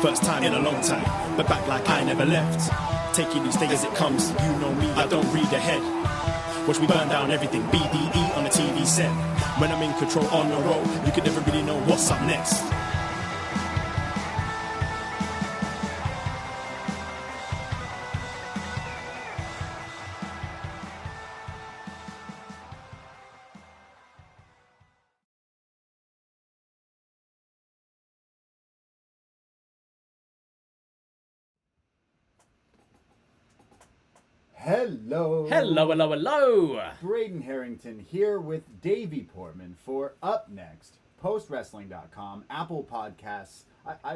First time in a long time, but back like I never left. Taking each day as it comes, you know me, I don't read ahead. Watch me burn down everything, BDE on the TV set. When I'm in control on the road, you can never really know what's up next. Hello. Hello, hello, hello. Braden Harrington here with Davey Portman for upNXT, postwrestling.com, Apple Podcasts.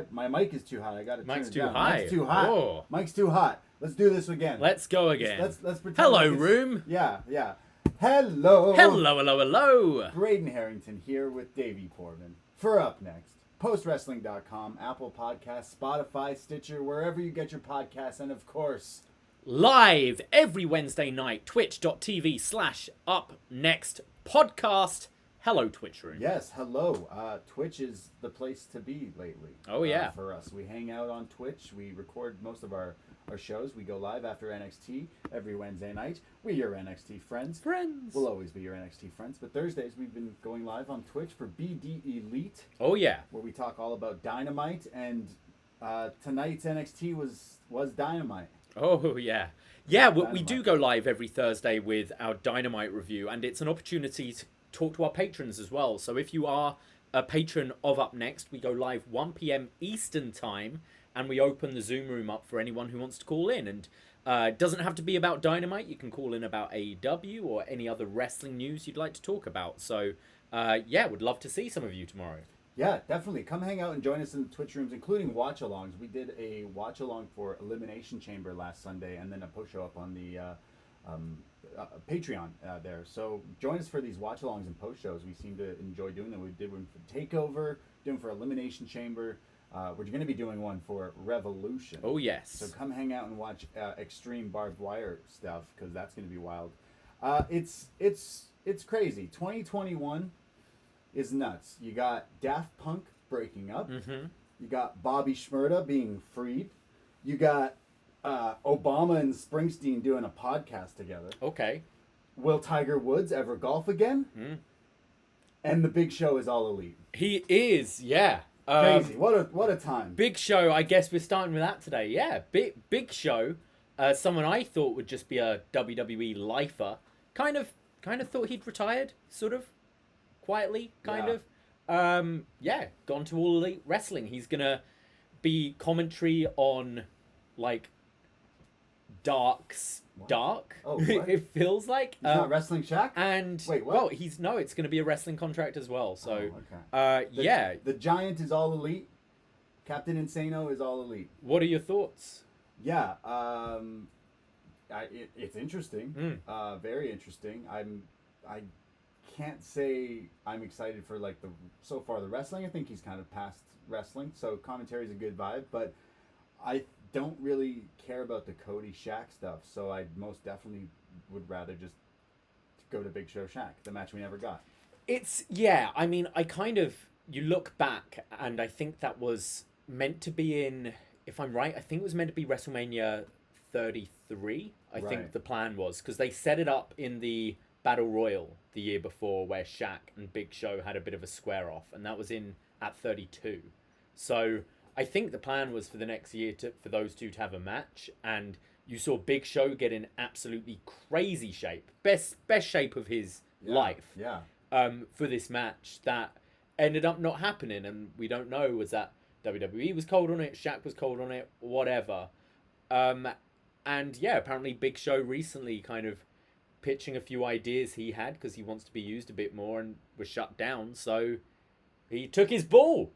My mic is too hot. I got to turn it down. Mic's too hot. Oh. Mic's too hot. Let's do this again. Let's go again. Let's pretend. Hello, like room. Yeah. Hello. Hello, hello, hello. Braden Harrington here with Davey Portman for upNXT, postwrestling.com, Apple Podcasts, Spotify, Stitcher, wherever you get your podcasts, and of course, Live every Wednesday night, twitch.tv/upNXT podcast. Hello, Twitch room. yes, hello. Twitch is the place to be lately. Oh, yeah. For us, we hang out on Twitch. We record most of our shows. We go live after NXT every Wednesday night. We're your NXT friends. We'll always be your NXT friends. But Thursdays, we've been going live on Twitch for BD Elite. Oh, yeah. Where we talk all about Dynamite. And tonight's NXT was Dynamite. Oh, yeah. Yeah, we do go live every Thursday with our Dynamite review, and it's an opportunity to talk to our patrons as well. So if you are a patron of upNXT, we go live 1 p.m. Eastern Time, and we open the Zoom room up for anyone who wants to call in. And it doesn't have to be about Dynamite. You can call in about AEW or any other wrestling news you'd like to talk about. So, yeah, would love to see some of you tomorrow. Yeah, definitely. Come hang out and join us in the Twitch rooms, including watch-alongs. We did a watch-along for Elimination Chamber last Sunday, and then a post-show up on the Patreon there. So join us for these watch-alongs and post-shows. We seem to enjoy doing them. We did one for TakeOver, doing for Elimination Chamber. We're going to be doing one for Revolution. Oh, yes. So come hang out and watch Extreme Barbed Wire stuff, because that's going to be wild. It's crazy. 2021 is nuts. You got Daft Punk breaking up. Mm-hmm. You got Bobby Shmurda being freed. You got Obama and Springsteen doing a podcast together. Okay. Will Tiger Woods ever golf again? And the Big Show is all elite. He is, yeah. Crazy. What a time. Big Show, I guess we're starting with that today. Yeah, Big Show, someone I thought would just be a WWE lifer. Kind of thought he'd retired, sort of. Quietly, kind of. Yeah, gone to All Elite Wrestling. He's gonna be commentary on, like, Dark. Oh, what? It feels like. He's not Wrestling Shack? And wait, what? well, it's gonna be a wrestling contract as well. So, okay. Yeah. The Giant is all elite. Captain Insano is all elite. What are your thoughts? Yeah, it's interesting. Very interesting. I can't say I'm excited for so far the wrestling. I think he's kind of past wrestling, so commentary is a good vibe. But I don't really care about the Cody Shaq stuff, so I most definitely would rather just go to Big Show Shaq, the match we never got. I mean, you look back, and I think that was meant to be in, if I'm right, I think it was meant to be WrestleMania 33. I think the plan was, because they set it up in the Battle Royal the year before, where Shaq and Big Show had a bit of a square off, and that was at 32. So I think the plan was for the next year for those two to have a match, and you saw Big Show get in absolutely crazy shape, best shape of his life. Yeah. For this match that ended up not happening, and we don't know, was that WWE was cold on it, Shaq was cold on it, whatever. And yeah, apparently Big Show recently kind of pitching a few ideas he had, because he wants to be used a bit more, and was shut down, so he took his ball.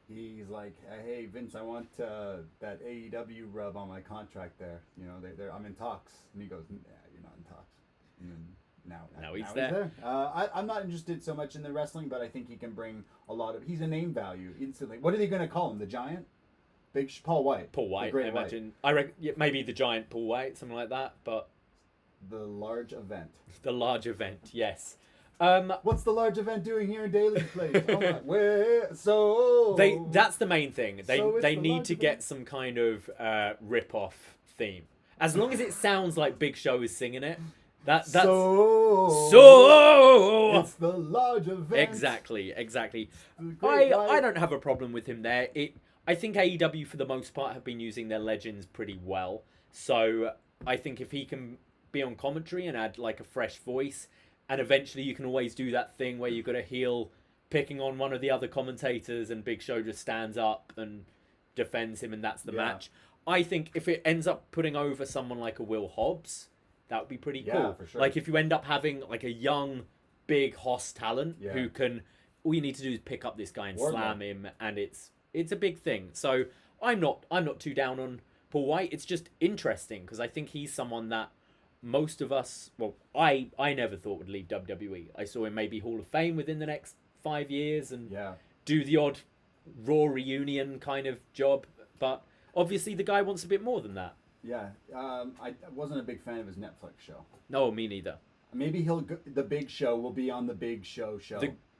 He's like, hey Vince, I want that AEW rub on my contract there. You know, I'm in talks, and he goes, nah, you're not in talks. And then now he's there. I'm not interested so much in the wrestling, but I think he can bring a lot of. He's a name value instantly. What are they going to call him? The Giant? Paul White. Paul White, I imagine. I reckon maybe the Giant Paul White, something like that. But the large event. The large event, yes. What's the large event doing here in Daly Place? Oh my, where? So that's the main thing. They the need large to event. get some kind of rip-off theme. As long as it sounds like Big Show is singing it, that's so. It's the large event. Exactly. The great I night. don't have a problem with him there. I think AEW for the most part have been using their legends pretty well. So I think if he can be on commentary and add like a fresh voice, and eventually you can always do that thing where you've got a heel picking on one of the other commentators and Big Show just stands up and defends him and that's the match. I think if it ends up putting over someone like a Will Hobbs, that would be pretty cool. For sure. Like if you end up having like a young, big Hoss talent who can, all you need to do is pick up this guy and slam him, and it's a big thing. So I'm not too down on Paul White. It's just interesting because I think he's someone that most of us, well, I never thought would leave WWE. I saw him maybe Hall of Fame within the next 5 years and do the odd Raw reunion kind of job, but obviously the guy wants a bit more than that. Yeah, I wasn't a big fan of his Netflix show. No, me neither. Maybe the Big Show will be on the Big Show.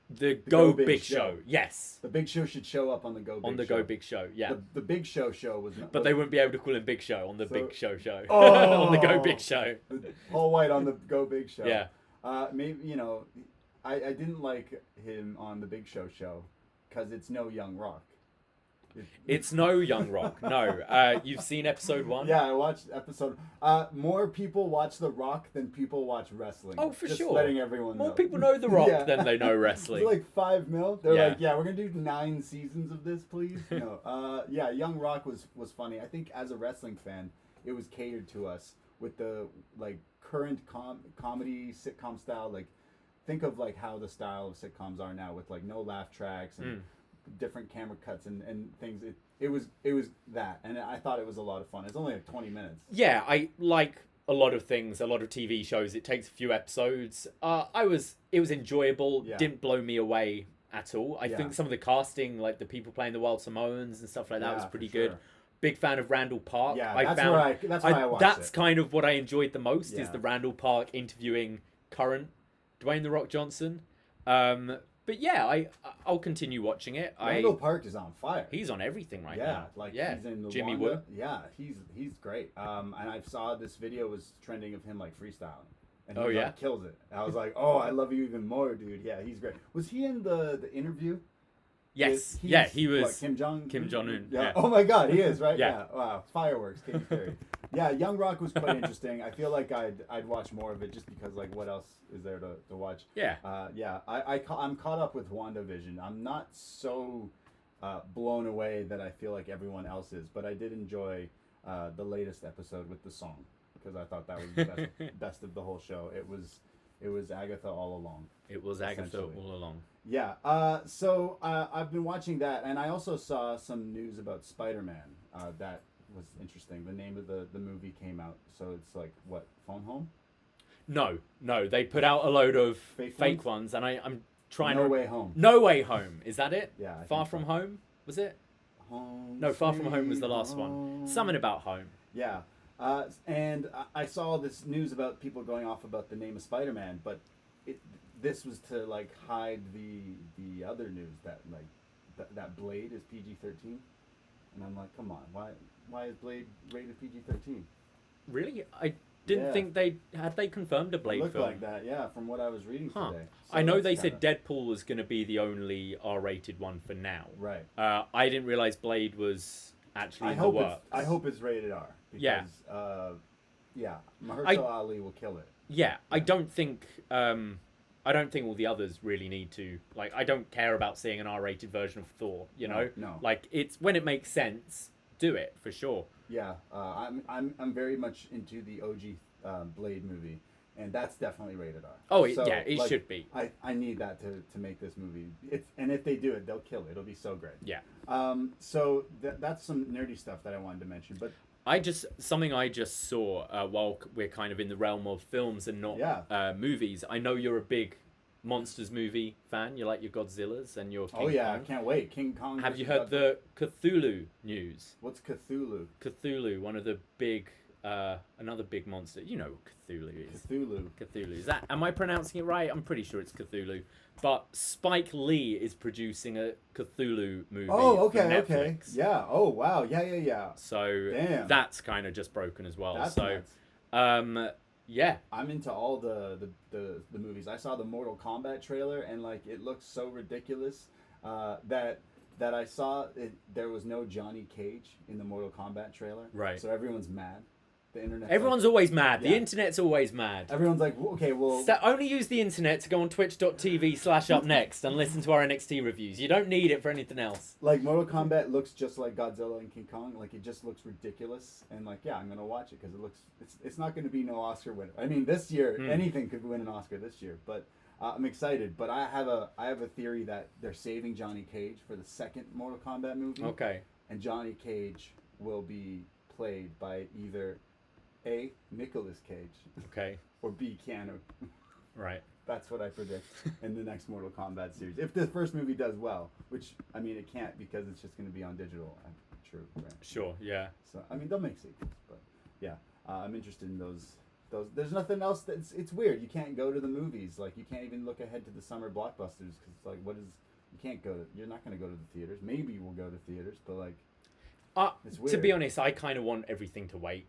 The Go Big Show. Yes. The Big Show should show up on the Go Big Show. On the Go Big Show, yeah. The Big Show was not... But they wouldn't be able to call him Big Show on the Big Show. Oh! On the Go Big Show. Paul White on the Go Big Show. Yeah. Maybe, I didn't like him on the Big Show because it's no Young Rock. It's no Young Rock. No. You've seen episode 1? Yeah, I watched episode. More people watch The Rock than people watch wrestling. Oh, for Just sure. letting everyone know. More people know The Rock than they know wrestling. It's like 5 mil. They're Yeah. like, we're gonna do 9 seasons of this, please. No. Young Rock was funny. I think as a wrestling fan, it was catered to us with the like current comedy sitcom style. Like, think of like how the style of sitcoms are now with like no laugh tracks and different camera cuts and things. It was that, and I thought it was a lot of fun. It's only like 20 minutes. Yeah, I like a lot of things, a lot of TV shows. It takes a few episodes. It was enjoyable. Yeah. Didn't blow me away at all. I think some of the casting, like the people playing the Wild Samoans and stuff like that, was pretty good. Sure. Big fan of Randall Park. Yeah, that's why I watched That's it. kind of what I enjoyed the most is Yeah. the Randall Park interviewing current Dwayne The Rock Johnson. But yeah, I'll continue watching it. Randall Park is on fire. He's on everything right now. He's in the Jimmy Wanda. Woo. Yeah, he's great. And I saw this video was trending of him like freestyling. And Oh, he yeah? like, kills it. I was like, oh, I love you even more, dude. Yeah, he's great. Was he in the interview? Yes. He's, Yeah, he was. What, Kim Jong-un? Yeah. Oh my God, he is, right? Yeah. Wow. Fireworks, Katy Perry. Yeah, Young Rock was quite interesting. I feel like I'd watch more of it just because like what else is there to watch? Yeah. I'm caught up with WandaVision. I'm not so blown away that I feel like everyone else is, but I did enjoy the latest episode with the song because I thought that was the best of the whole show. It was Agatha all along. It was Agatha essentially. all along. Yeah. So I've been watching that, and I also saw some news about Spider-Man. That was interesting. The name of the movie came out, so it's like what, Phone Home? No, they put out a load of Fake fake ones, and I'm trying No to. Way Home. No Way Home. Is that it? Yeah. I Far think From so. Home was it? Home. No, Far From Home was the Sweet last one. Home. Something about home. Yeah. And I saw this news about people going off about the name of Spider-Man, but this was to like hide the other news that like that Blade is PG-13, and I'm like, come on, why is Blade rated PG-13? Really? I didn't think they confirmed a Blade Looked film. like that, yeah, from what I was reading today. So I know that's they kinda- said Deadpool was going to be the only R-rated one for now. Right. I didn't realize Blade was actually in the works. I hope it's rated R. Because, Yeah. Mahershala Ali will kill it. Yeah, I don't think all the others really need to. Like, I don't care about seeing an R-rated version of Thor. You know, no. Like, it's when it makes sense, do it for sure. Yeah, I'm very much into the OG Blade movie, and that's definitely rated R. Oh, it should be. I need that to make this movie. And if they do it, they'll kill it. It'll be so great. Yeah. So that's some nerdy stuff that I wanted to mention, but. Something I just saw while we're kind of in the realm of films and not movies. I know you're a big monsters movie fan. You like your Godzillas and your King Kong. I can't wait. King Kong. Have you heard the Cthulhu news? What's Cthulhu? Cthulhu, one of the big another big monster. You know what Cthulhu is. Cthulhu. Is that? Am I pronouncing it right? I'm pretty sure it's Cthulhu. But Spike Lee is producing a Cthulhu movie. Oh, okay, for Netflix. okay. Yeah. Oh, wow. Yeah. So Damn. that's kind of just broken as well. That's so, nuts. yeah. I'm into all the movies. I saw the Mortal Kombat trailer, and like it looks so ridiculous that I saw it. There was no Johnny Cage in the Mortal Kombat trailer. Right. So everyone's mad. The internet. Everyone's always mad. Yeah. The internet's always mad. Everyone's like, okay, well. So only use the internet to go on twitch.tv/upNXT and listen to our NXT reviews. You don't need it for anything else. Like Mortal Kombat looks just like Godzilla and King Kong. Like it just looks ridiculous, and like yeah, I'm gonna watch it because it looks. It's not gonna be no Oscar winner. I mean, this year anything could win an Oscar this year, but I'm excited. But I have a theory that they're saving Johnny Cage for the second Mortal Kombat movie. Okay. And Johnny Cage will be played by either A. Nicolas Cage. Okay. Or B. Keanu. Right. That's what I predict in the next Mortal Kombat series. If the first movie does well, which, I mean, it can't because it's just going to be on digital. True. Right? Sure, yeah. So, I mean, they'll make sequels, but yeah. I'm interested in those. There's nothing else it's weird. You can't go to the movies. Like, you can't even look ahead to the summer blockbusters because it's like, you're not going to go to the theaters. Maybe we'll go to theaters, but like, it's weird. To be honest, I kind of want everything to wait.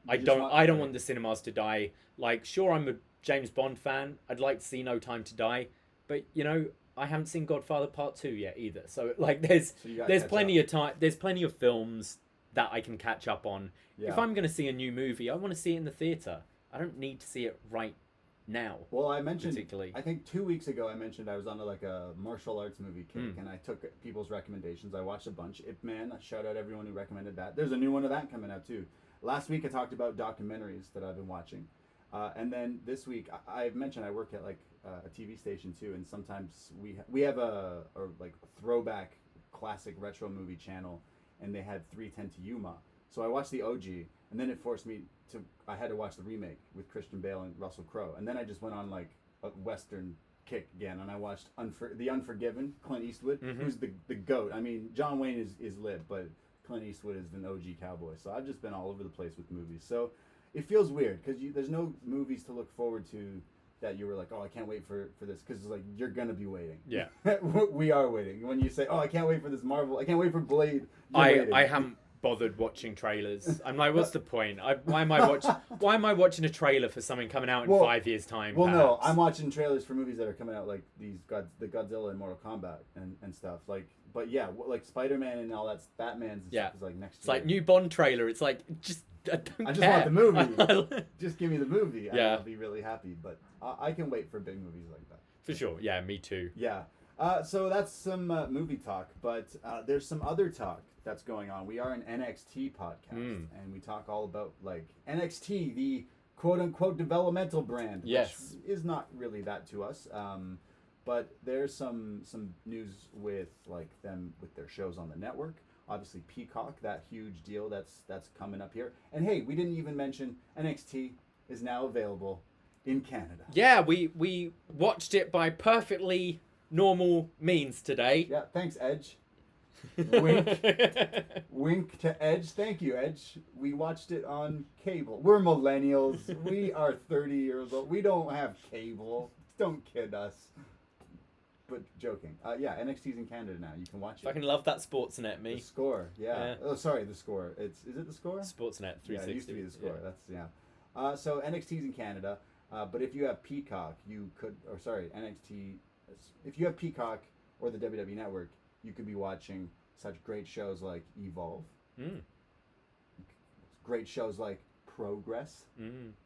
I don't want the cinemas to die. Like, sure, I'm a James Bond fan. I'd like to see No Time to Die, but you know, I haven't seen Godfather Part 2 yet either. So like, there's plenty of time. There's plenty of films that I can catch up on. Yeah. If I'm going to see a new movie, I want to see it in the theater. I don't need to see it right now. Well, I mentioned, I think 2 weeks ago, I mentioned I was on a martial arts movie kick, and I took people's recommendations. I watched a bunch. Ip Man, shout out everyone who recommended that. There's a new one of that coming out too. Last week I talked about documentaries that I've been watching. And then this week, I've mentioned I work at like a TV station too, and sometimes we have a throwback classic retro movie channel, and they had 3:10 to Yuma. So I watched the OG, and then it forced me I had to watch the remake with Christian Bale and Russell Crowe, and then I just went on like a Western kick again, and I watched The Unforgiven, Clint Eastwood, who's the GOAT. I mean, John Wayne is lit, but Clint Eastwood is an OG cowboy. So I've just been all over the place with movies. So it feels weird because there's no movies to look forward to that you were like, oh, I can't wait for this, because like you're gonna be waiting. Yeah. We are waiting. When you say, oh, I can't wait for this Marvel, I can't wait for Blade. I haven't bothered watching trailers. I'm like, what's the point? Why am I watching a trailer for something coming out in 5 years' time? Well, perhaps? no, I'm watching trailers for movies that are coming out, like the Godzilla and Mortal Kombat and stuff. Like, but yeah, like Spider-Man and all that, Batman's and stuff is like next year. It's like new Bond trailer. It's like I just want the movie. Just give me the movie. Yeah. I'll be really happy. But I can wait for big movies like that. For sure. Yeah, me too. Yeah. So that's some movie talk, but there's some other talk that's going on. We are an NXT podcast, and we talk all about like NXT, the quote-unquote developmental brand, which is not really that to us. But there's some news with like them with their shows on the network. Obviously, Peacock, that huge deal that's coming up here. And hey, we didn't even mention NXT is now available in Canada. Yeah, we watched it by perfectly normal means today. Yeah, thanks, Edge. Wink. Wink to Edge. Thank you, Edge. We watched it on cable. We're millennials. We are 30 years old. We don't have cable. Don't kid us. But joking. Yeah, NXT's in Canada now. You can watch it. Fucking love that Sportsnet, me. The Score, yeah. Oh, sorry, The Score. Is it The Score? Sportsnet 360. Yeah, it used to be The Score. Yeah. That's so NXT's in Canada. But if you have Peacock, NXT. If you have Peacock or the WWE Network, you could be watching such great shows like Evolve. Great shows like Progress.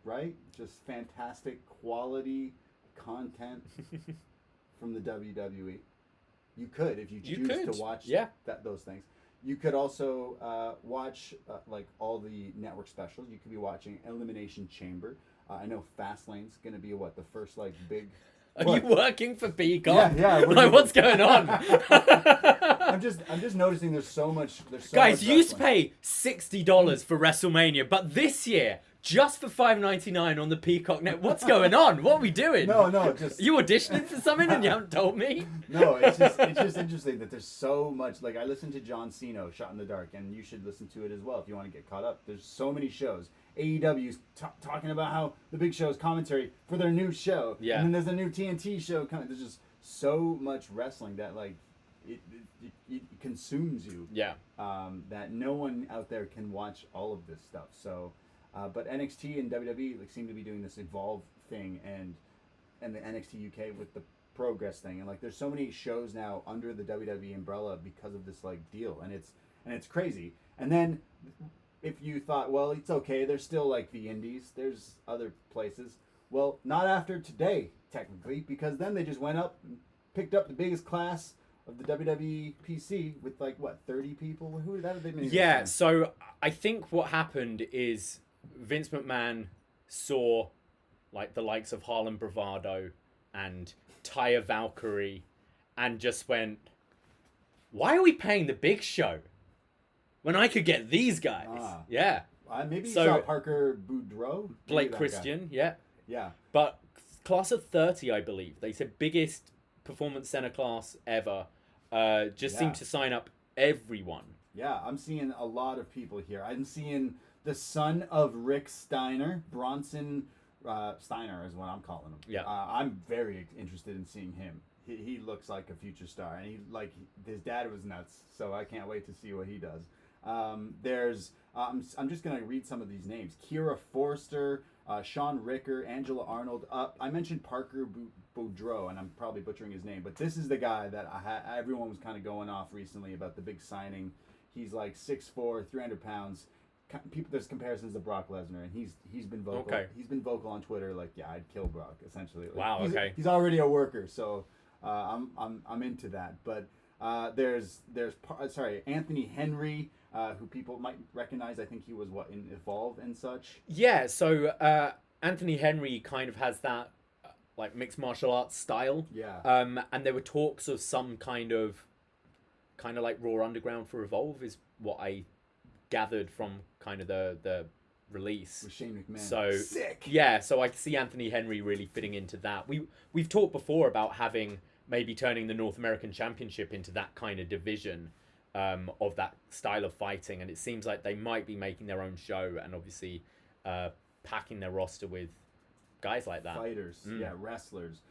Right? Just fantastic quality content. From the WWE. You could, if you choose to watch those things. You could also watch like all the network specials. You could be watching Elimination Chamber. I know Fastlane's going to be the first like big... Are you working for Peacock? Yeah. Like, what's going on? I'm just noticing there's so much... Guys, you used to pay $60 for WrestleMania, but this year... Just for $5.99 on the Peacock Net. What's going on? What are we doing? No, just... You auditioning for something and you haven't told me? No, it's just interesting that there's so much... Like, I listened to John Cena, Shot in the Dark, and you should listen to it as well if you want to get caught up. There's so many shows. AEW's talking about how the Big Show's commentary for their new show. Yeah. And then there's a new TNT show coming. There's just so much wrestling that like it consumes you. Yeah. That no one out there can watch all of this stuff. So, but NXT and WWE like seem to be doing this Evolve thing and the NXT UK with the Progress thing, and like there's so many shows now under the WWE umbrella because of this like deal, and it's crazy. And then if you thought, well, it's okay, there's still like the indies, there's other places. Well, not after today technically, because then they just went up and picked up the biggest class of the WWE PC with like what 30 people. Who that did they? Yeah. So I think what happened is Vince McMahon saw like the likes of Harlem Bravado and Taya Valkyrie and just went, why are we paying the Big Show when I could get these guys? Yeah. Maybe you So- saw Parker Boudreaux? Maybe Blake that Christian, guy. yeah. Yeah. But class of 30, I believe. They said biggest performance center class ever. Just Yeah. seemed to sign up everyone. Yeah, I'm seeing a lot of people here. I'm seeing the son of Rick Steiner, Bronson Steiner is what I'm calling him. Yeah. I'm very interested in seeing him. He looks like a future star, and his dad was nuts. So I can't wait to see what he does. I'm just gonna read some of these names: Kira Forster, Sean Ricker, Angela Arnold. I mentioned Parker Boudreaux, and I'm probably butchering his name, but this is the guy that everyone was kind of going off recently about the big signing. He's like 6'4", 300 pounds. There's comparisons to Brock Lesnar, and he's been vocal. Okay. He's been vocal on Twitter, like, yeah, I'd kill Brock essentially. Like, Wow. Okay. He's already a worker, so I'm into that. But there's Anthony Henry, who people might recognize. I think he was in Evolve and such. Yeah. So Anthony Henry kind of has that like mixed martial arts style. Yeah. And there were talks of some kind of like Raw Underground for Evolve is what I gathered from kind of the release. With Shane McMahon. So sick. Yeah, so I see Anthony Henry really fitting into that. We've talked before about maybe turning the North American Championship into that kind of division of that style of fighting, and it seems like they might be making their own show and obviously packing their roster with guys like that. Fighters, yeah, wrestlers.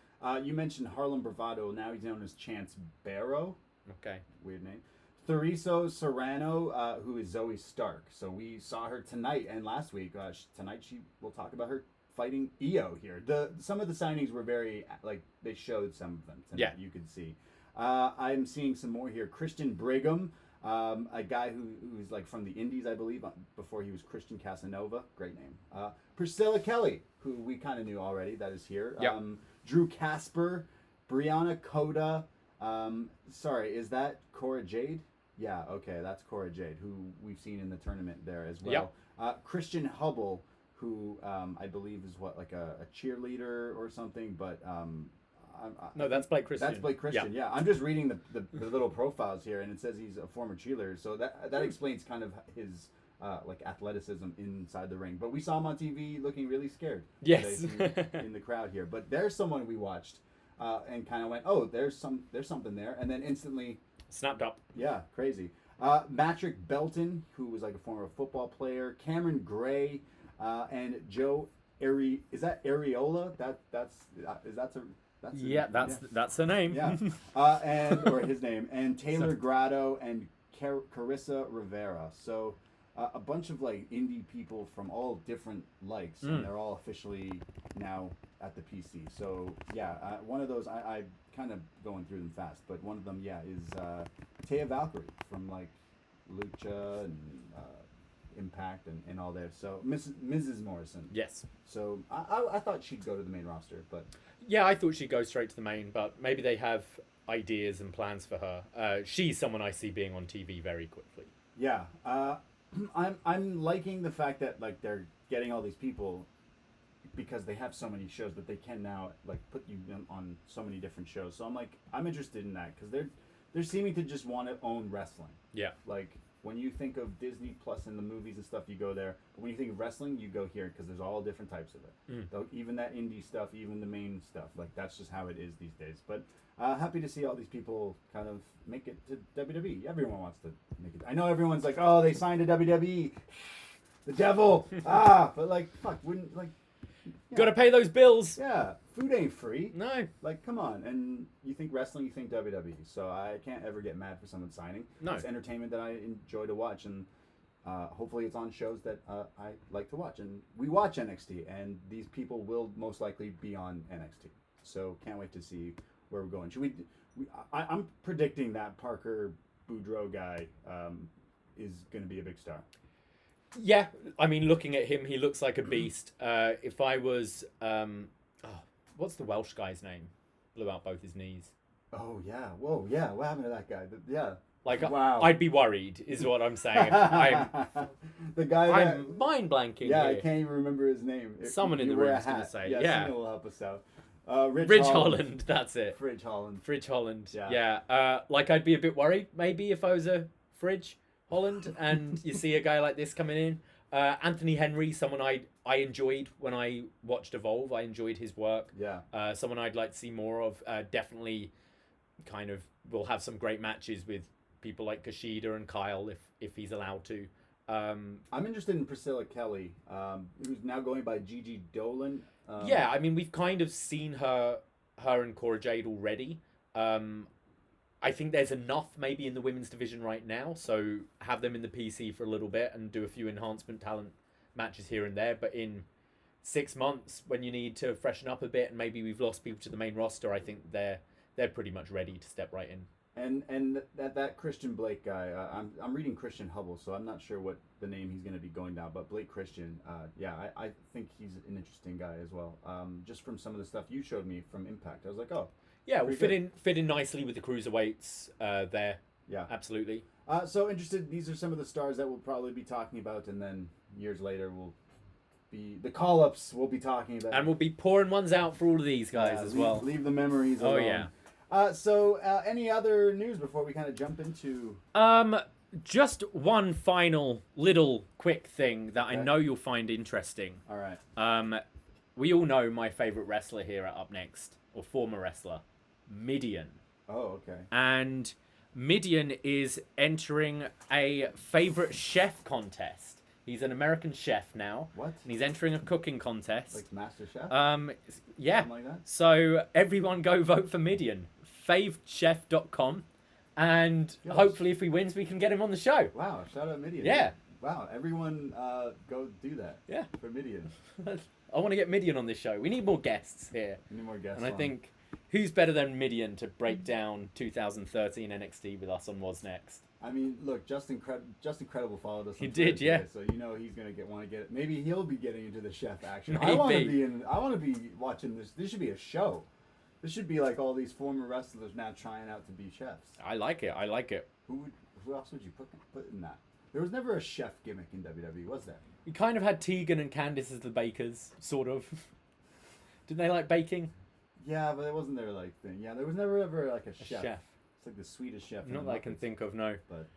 You mentioned Harlem Bravado. Now he's known as Chance Barrow. Okay. Weird name. Theriso Serrano, who is Zoe Stark. So we saw her tonight and last week. Tonight we'll talk about her fighting Io here. Some of the signings were very, like, they showed some of them tonight. Yeah. You could see. I'm seeing some more here. Christian Brigham, a guy who's like from the Indies, I believe, before he was Christian Casanova. Great name. Priscilla Kelly, who we kind of knew already, that is here. Yep. Drew Casper, Brianna Coda. Sorry, is that Cora Jade? Yeah, okay, that's Cora Jade, who we've seen in the tournament there as well. Yep. Christian Hubble, who I believe is like a cheerleader or something, but No, that's Blake Christian. that's Blake Christian. Yeah, I'm just reading the little profiles here, and it says he's a former cheerleader, so that explains kind of his like athleticism inside the ring. But we saw him on TV looking really scared. Yes. today in the crowd here. But there's someone we watched and kind of went, oh, there's something there, and then instantly Snapped up. yeah, crazy. Matrick Belton, who was like a former football player, Cameron Gray, and Joe is that Areola? That's That's her name. yeah, or his name, and Taylor Grotto and Carissa Rivera. So a bunch of like indie people from all different likes, and they're all officially now at the PC. So yeah, one of those I kind of going through them fast, but one of them is Taya Valkyrie from like Lucha and Impact and all there. So Mrs. Morrison. Yes. So I thought she'd go to the main roster, but Yeah, I thought she'd go straight to the main, but maybe they have ideas and plans for her. She's someone I see being on TV very quickly. yeah, I'm liking the fact that like they're getting all these people because they have so many shows, but they can now like put you on so many different shows. So I'm interested in that because they're seeming to just want to own wrestling. Yeah. Like when you think of Disney Plus and the movies and stuff, you go there. But when you think of wrestling, you go here because there's all different types of it. Though, even that indie stuff, even the main stuff, like that's just how it is these days. But happy to see all these people kind of make it to WWE. Everyone wants to make it. I know everyone's like, oh, they signed to WWE. the devil. But like, fuck, wouldn't like. Yeah. Gotta pay those bills. Yeah, food ain't free. No. Like, come on. And you think wrestling, you think WWE. So I can't ever get mad for someone signing. No. It's entertainment that I enjoy to watch, and hopefully it's on shows that I like to watch. And we watch NXT, and these people will most likely be on NXT. So can't wait to see where we're going. Should I'm predicting that Parker Boudreaux guy is going to be a big star. Yeah, I mean, looking at him, he looks like a beast. If I was, what's the Welsh guy's name? Blew out both his knees. Oh yeah, whoa, yeah. What happened to that guy? Yeah. Like, wow. I'd be worried, is what I'm saying. The guy. I'm mind blanking. Yeah, here. I can't even remember his name. Someone in the room is going to say, yeah. Someone will help us out. Ridge Holland, that's it. Fridge Holland. Fridge Holland. Yeah. Like, I'd be a bit worried, maybe, if I was a Fridge Holland, and you see a guy like this coming in. Anthony Henry, someone I enjoyed when I watched Evolve. I enjoyed his work. Yeah. Someone I'd like to see more of. Definitely kind of will have some great matches with people like Kushida and Kyle if he's allowed to. I'm interested in Priscilla Kelly, who's now going by Gigi Dolan. Yeah, I mean, we've kind of seen her and Cora Jade already. I think there's enough maybe in the women's division right now, so have them in the PC for a little bit and do a few enhancement talent matches here and there. But in 6 months, when you need to freshen up a bit and maybe we've lost people to the main roster, I think they're pretty much ready to step right in. And that Christian Blake guy, I'm reading Christian Hubble, so I'm not sure what the name he's going to be going down. But Blake Christian, I think he's an interesting guy as well. Just from some of the stuff you showed me from Impact, I was like, oh. Yeah, we'll fit in nicely with the cruiserweights there. Yeah, absolutely. So interested. These are some of the stars that we'll probably be talking about, and then years later we'll be the call-ups we'll be talking about, and we'll be pouring ones out for all of these guys as well. Leave the memories alone. Oh yeah. So any other news before we kind of jump into? Just one final little quick thing that I know you'll find interesting. All right. We all know my favorite wrestler here at upNXT, or former wrestler, Midian. Oh, okay. And Midian is entering a favorite chef contest. He's an American chef now. What? And he's entering a cooking contest. Like Master Chef? Yeah. Something like that? So everyone go vote for Midian. favechef.com. And hopefully if he wins, we can get him on the show. Wow, shout out Midian. Yeah. Wow, everyone go do that. Yeah. For Midian. I want to get Midian on this show. We need more guests here. We need more guests. And I think, who's better than Midian to break down 2013 NXT with us on What's Next? I mean, look, Justin Credible followed us. He did, yeah. Today, so you know he's gonna want to get. Maybe he'll be getting into the chef action. Maybe. I want to be watching this. This should be a show. This should be like all these former wrestlers now trying out to be chefs. I like it. Who else would you put in that? There was never a chef gimmick in WWE, was there? We kind of had Tegan and Candice as the bakers, sort of. Didn't they like baking? Yeah, but it wasn't their like thing. Yeah, there was never ever like a chef. It's like the Swedish chef. Not that I can think of, no. But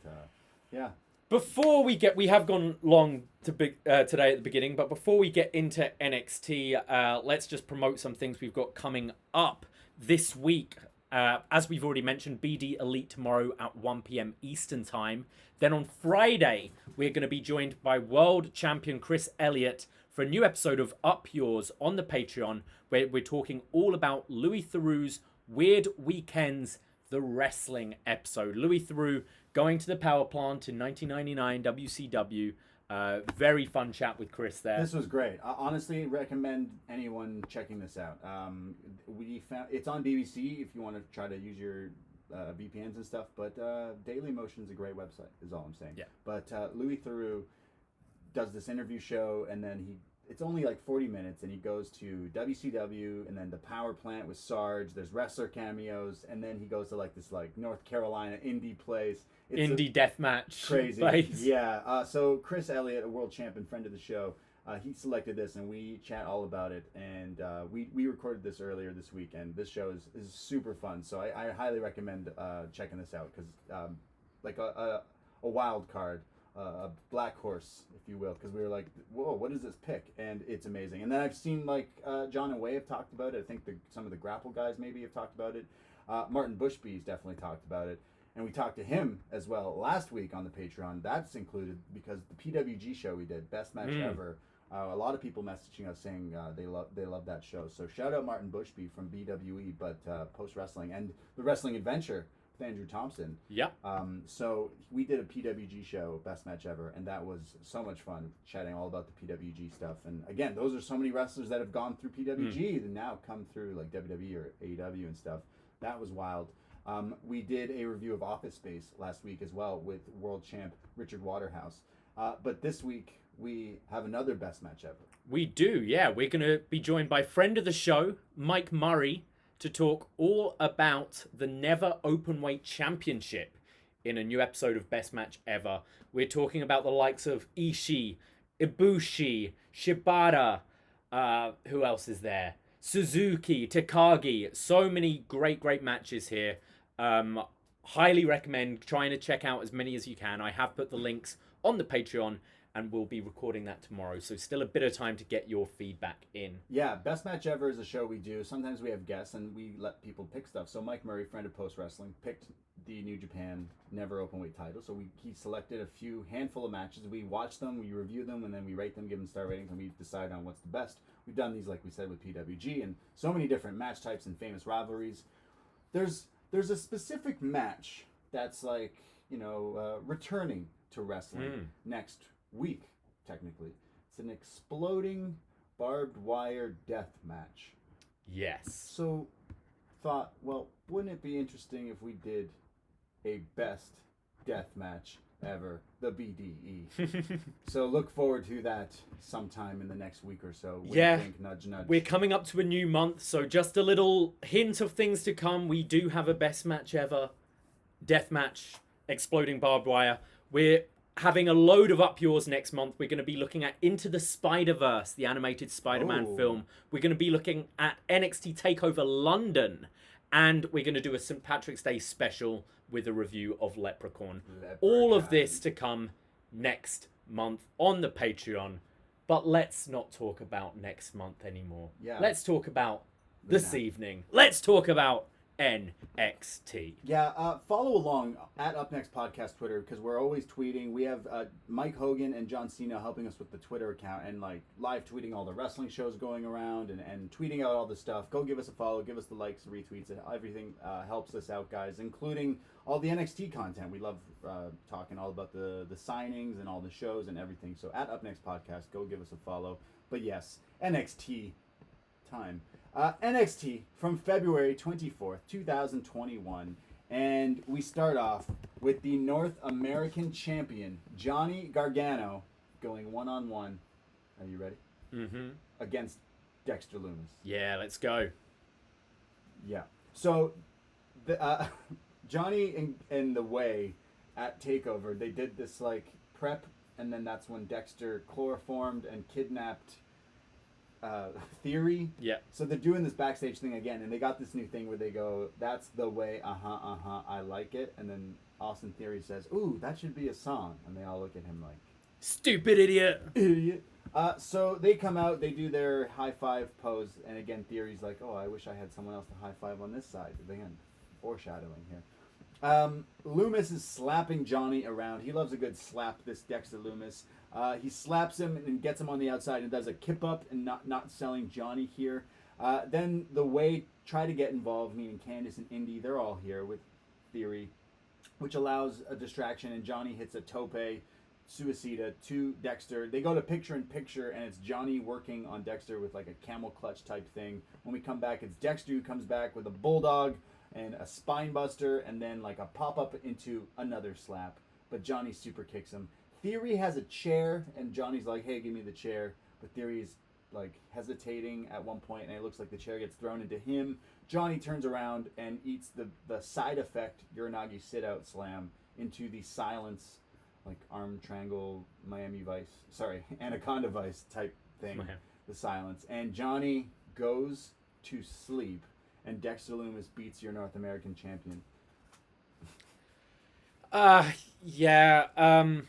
yeah. Before we have gone long today at the beginning, but before we get into NXT, let's just promote some things we've got coming up this week. As we've already mentioned, BD Elite tomorrow at 1 p.m. Eastern Time. Then on Friday, we're going to be joined by World Champion Chris Elliott for a new episode of Up Yours on the Patreon, where we're talking all about Louis Theroux's Weird Weekends, the wrestling episode. Louis Theroux going to the power plant in 1999 WCW. Very fun chat with Chris there. This was great. I honestly recommend anyone checking this out. We found it's on BBC if you want to try to use your VPNs and stuff. But Daily Motion's a great website, is all I'm saying. Yeah. But Louis Theroux does this interview show, and then it's only like 40 minutes, and he goes to WCW, and then the power plant with Sarge. There's wrestler cameos, and then he goes to like this like North Carolina indie place. It's indie deathmatch. Crazy. Place. Yeah. So Chris Elliott, a world champion, friend of the show, he selected this, and we chat all about it. And we recorded this earlier this week, and this show is super fun. So I highly recommend checking this out, because like a wild card. A black horse, if you will, because we were like, whoa, what is this pick? And it's amazing. And then I've seen like John and Way have talked about it. I think some of the Grapple guys maybe have talked about it. Martin Bushby's definitely talked about it. And we talked to him as well last week on the Patreon. That's included because the PWG show we did, best match ever. A lot of people messaging us saying they love that show. So shout out Martin Bushby from BWE, but Post Wrestling and the Wrestling Adventure with Andrew Thompson. Yeah. So we did a PWG show, best match ever, and that was so much fun chatting all about the PWG stuff. And again, those are so many wrestlers that have gone through PWG and now come through like WWE or AEW and stuff. That was wild. We did a review of Office Space last week as well with world champ Richard Waterhouse. But this week we have another best match ever. We do, yeah. We're going to be joined by friend of the show, Mike Murray, to talk all about the Never Openweight Championship in a new episode of Best Match Ever. We're talking about the likes of Ishii, Ibushi, Shibata, who else is there? Suzuki, Takagi. So many great matches here. Highly recommend trying to check out as many as you can. I have put the links on the Patreon, and we'll be recording that tomorrow. So still a bit of time to get your feedback in. Yeah, Best Match Ever is a show we do. Sometimes we have guests and we let people pick stuff. So Mike Murray, friend of Post Wrestling, picked the New Japan Never Openweight title. So he selected a handful of matches. We watch them, we review them, and then we rate them, give them star ratings, and we decide on what's the best. We've done these, like we said, with PWG and so many different match types and famous rivalries. There's a specific match that's like, returning to wrestling next week, technically. It's an exploding barbed wire death match. Yes. So, thought, well, wouldn't it be interesting if we did a best death match ever, the BDE? So look forward to that sometime in the next week or so. Wink, wink, nudge, nudge. We're coming up to a new month, so just a little hint of things to come. We do have a best match ever death match, exploding barbed wire. We're having a load of up yours next month. We're going to be looking at Into the Spider-Verse, the animated Spider-Man film. We're going to be looking at NXT TakeOver London, and we're going to do a St. Patrick's Day special with a review of Leprechaun. All of this to come next month on the Patreon. But let's not talk about next month anymore. Yeah. Let's talk about this evening. Let's talk about NXT. Yeah, follow along at upNXT Podcast Twitter because we're always tweeting. We have Mike Hogan and John Cena helping us with the Twitter account and like live tweeting all the wrestling shows going around and tweeting out all the stuff. Go give us a follow, give us the likes, retweets. Everything helps us out, guys, including all the NXT content. We love talking all about the signings and all the shows and everything. So at upNXT Podcast, go give us a follow. But yes, NXT time. NXT from February 24th, 2021. And we start off with the North American champion, Johnny Gargano, going one-on-one. Are you ready? Mm-hmm. Against Dexter Lumis. Yeah, let's go. Yeah. So, Johnny and The Way at TakeOver, they did this, like, prep, and then that's when Dexter chloroformed and kidnapped Theory. Yeah. So they're doing this backstage thing again, and they got this new thing where they go, "That's the way, I like it," and then Austin Theory says, "Ooh, that should be a song," and they all look at him like, "Stupid idiot." So they come out, they do their high five pose, and again Theory's like, "Oh, I wish I had someone else to high five on this side." Again, foreshadowing here. Lumis is slapping Johnny around. He loves a good slap, this Dexter Lumis. He slaps him and gets him on the outside and does a kip up and not selling Johnny here. Then The Way try to get involved, meaning Candice and Indy. They're all here with Theory, which allows a distraction, and Johnny hits a tope suicida to Dexter. They go to picture-in-picture, and it's Johnny working on Dexter with like a camel clutch type thing. When we come back, it's Dexter who comes back with a bulldog and a spine buster, and then like a pop-up into another slap. But Johnny super kicks him. Theory has a chair, and Johnny's like, "Hey, give me the chair." But Theory's like hesitating at one point, and it looks like the chair gets thrown into him. Johnny turns around and eats the side effect Uranagi sit-out slam into the silence, like arm triangle Anaconda Vice type thing. Man. The silence. And Johnny goes to sleep, and Dexter Lumis beats your North American champion. Yeah.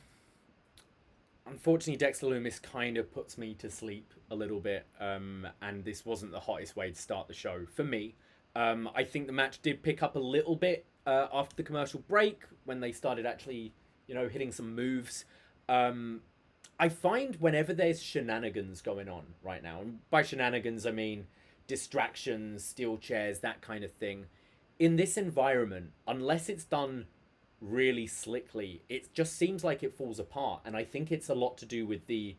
Unfortunately, Dexter Lumis kind of puts me to sleep a little bit, and this wasn't the hottest way to start the show for me. I think the match did pick up a little bit after the commercial break, when they started actually, hitting some moves. I find whenever there's shenanigans going on right now, and by shenanigans I mean distractions, steel chairs, that kind of thing, in this environment, unless it's done really slickly, it just seems like it falls apart. And I think it's a lot to do with the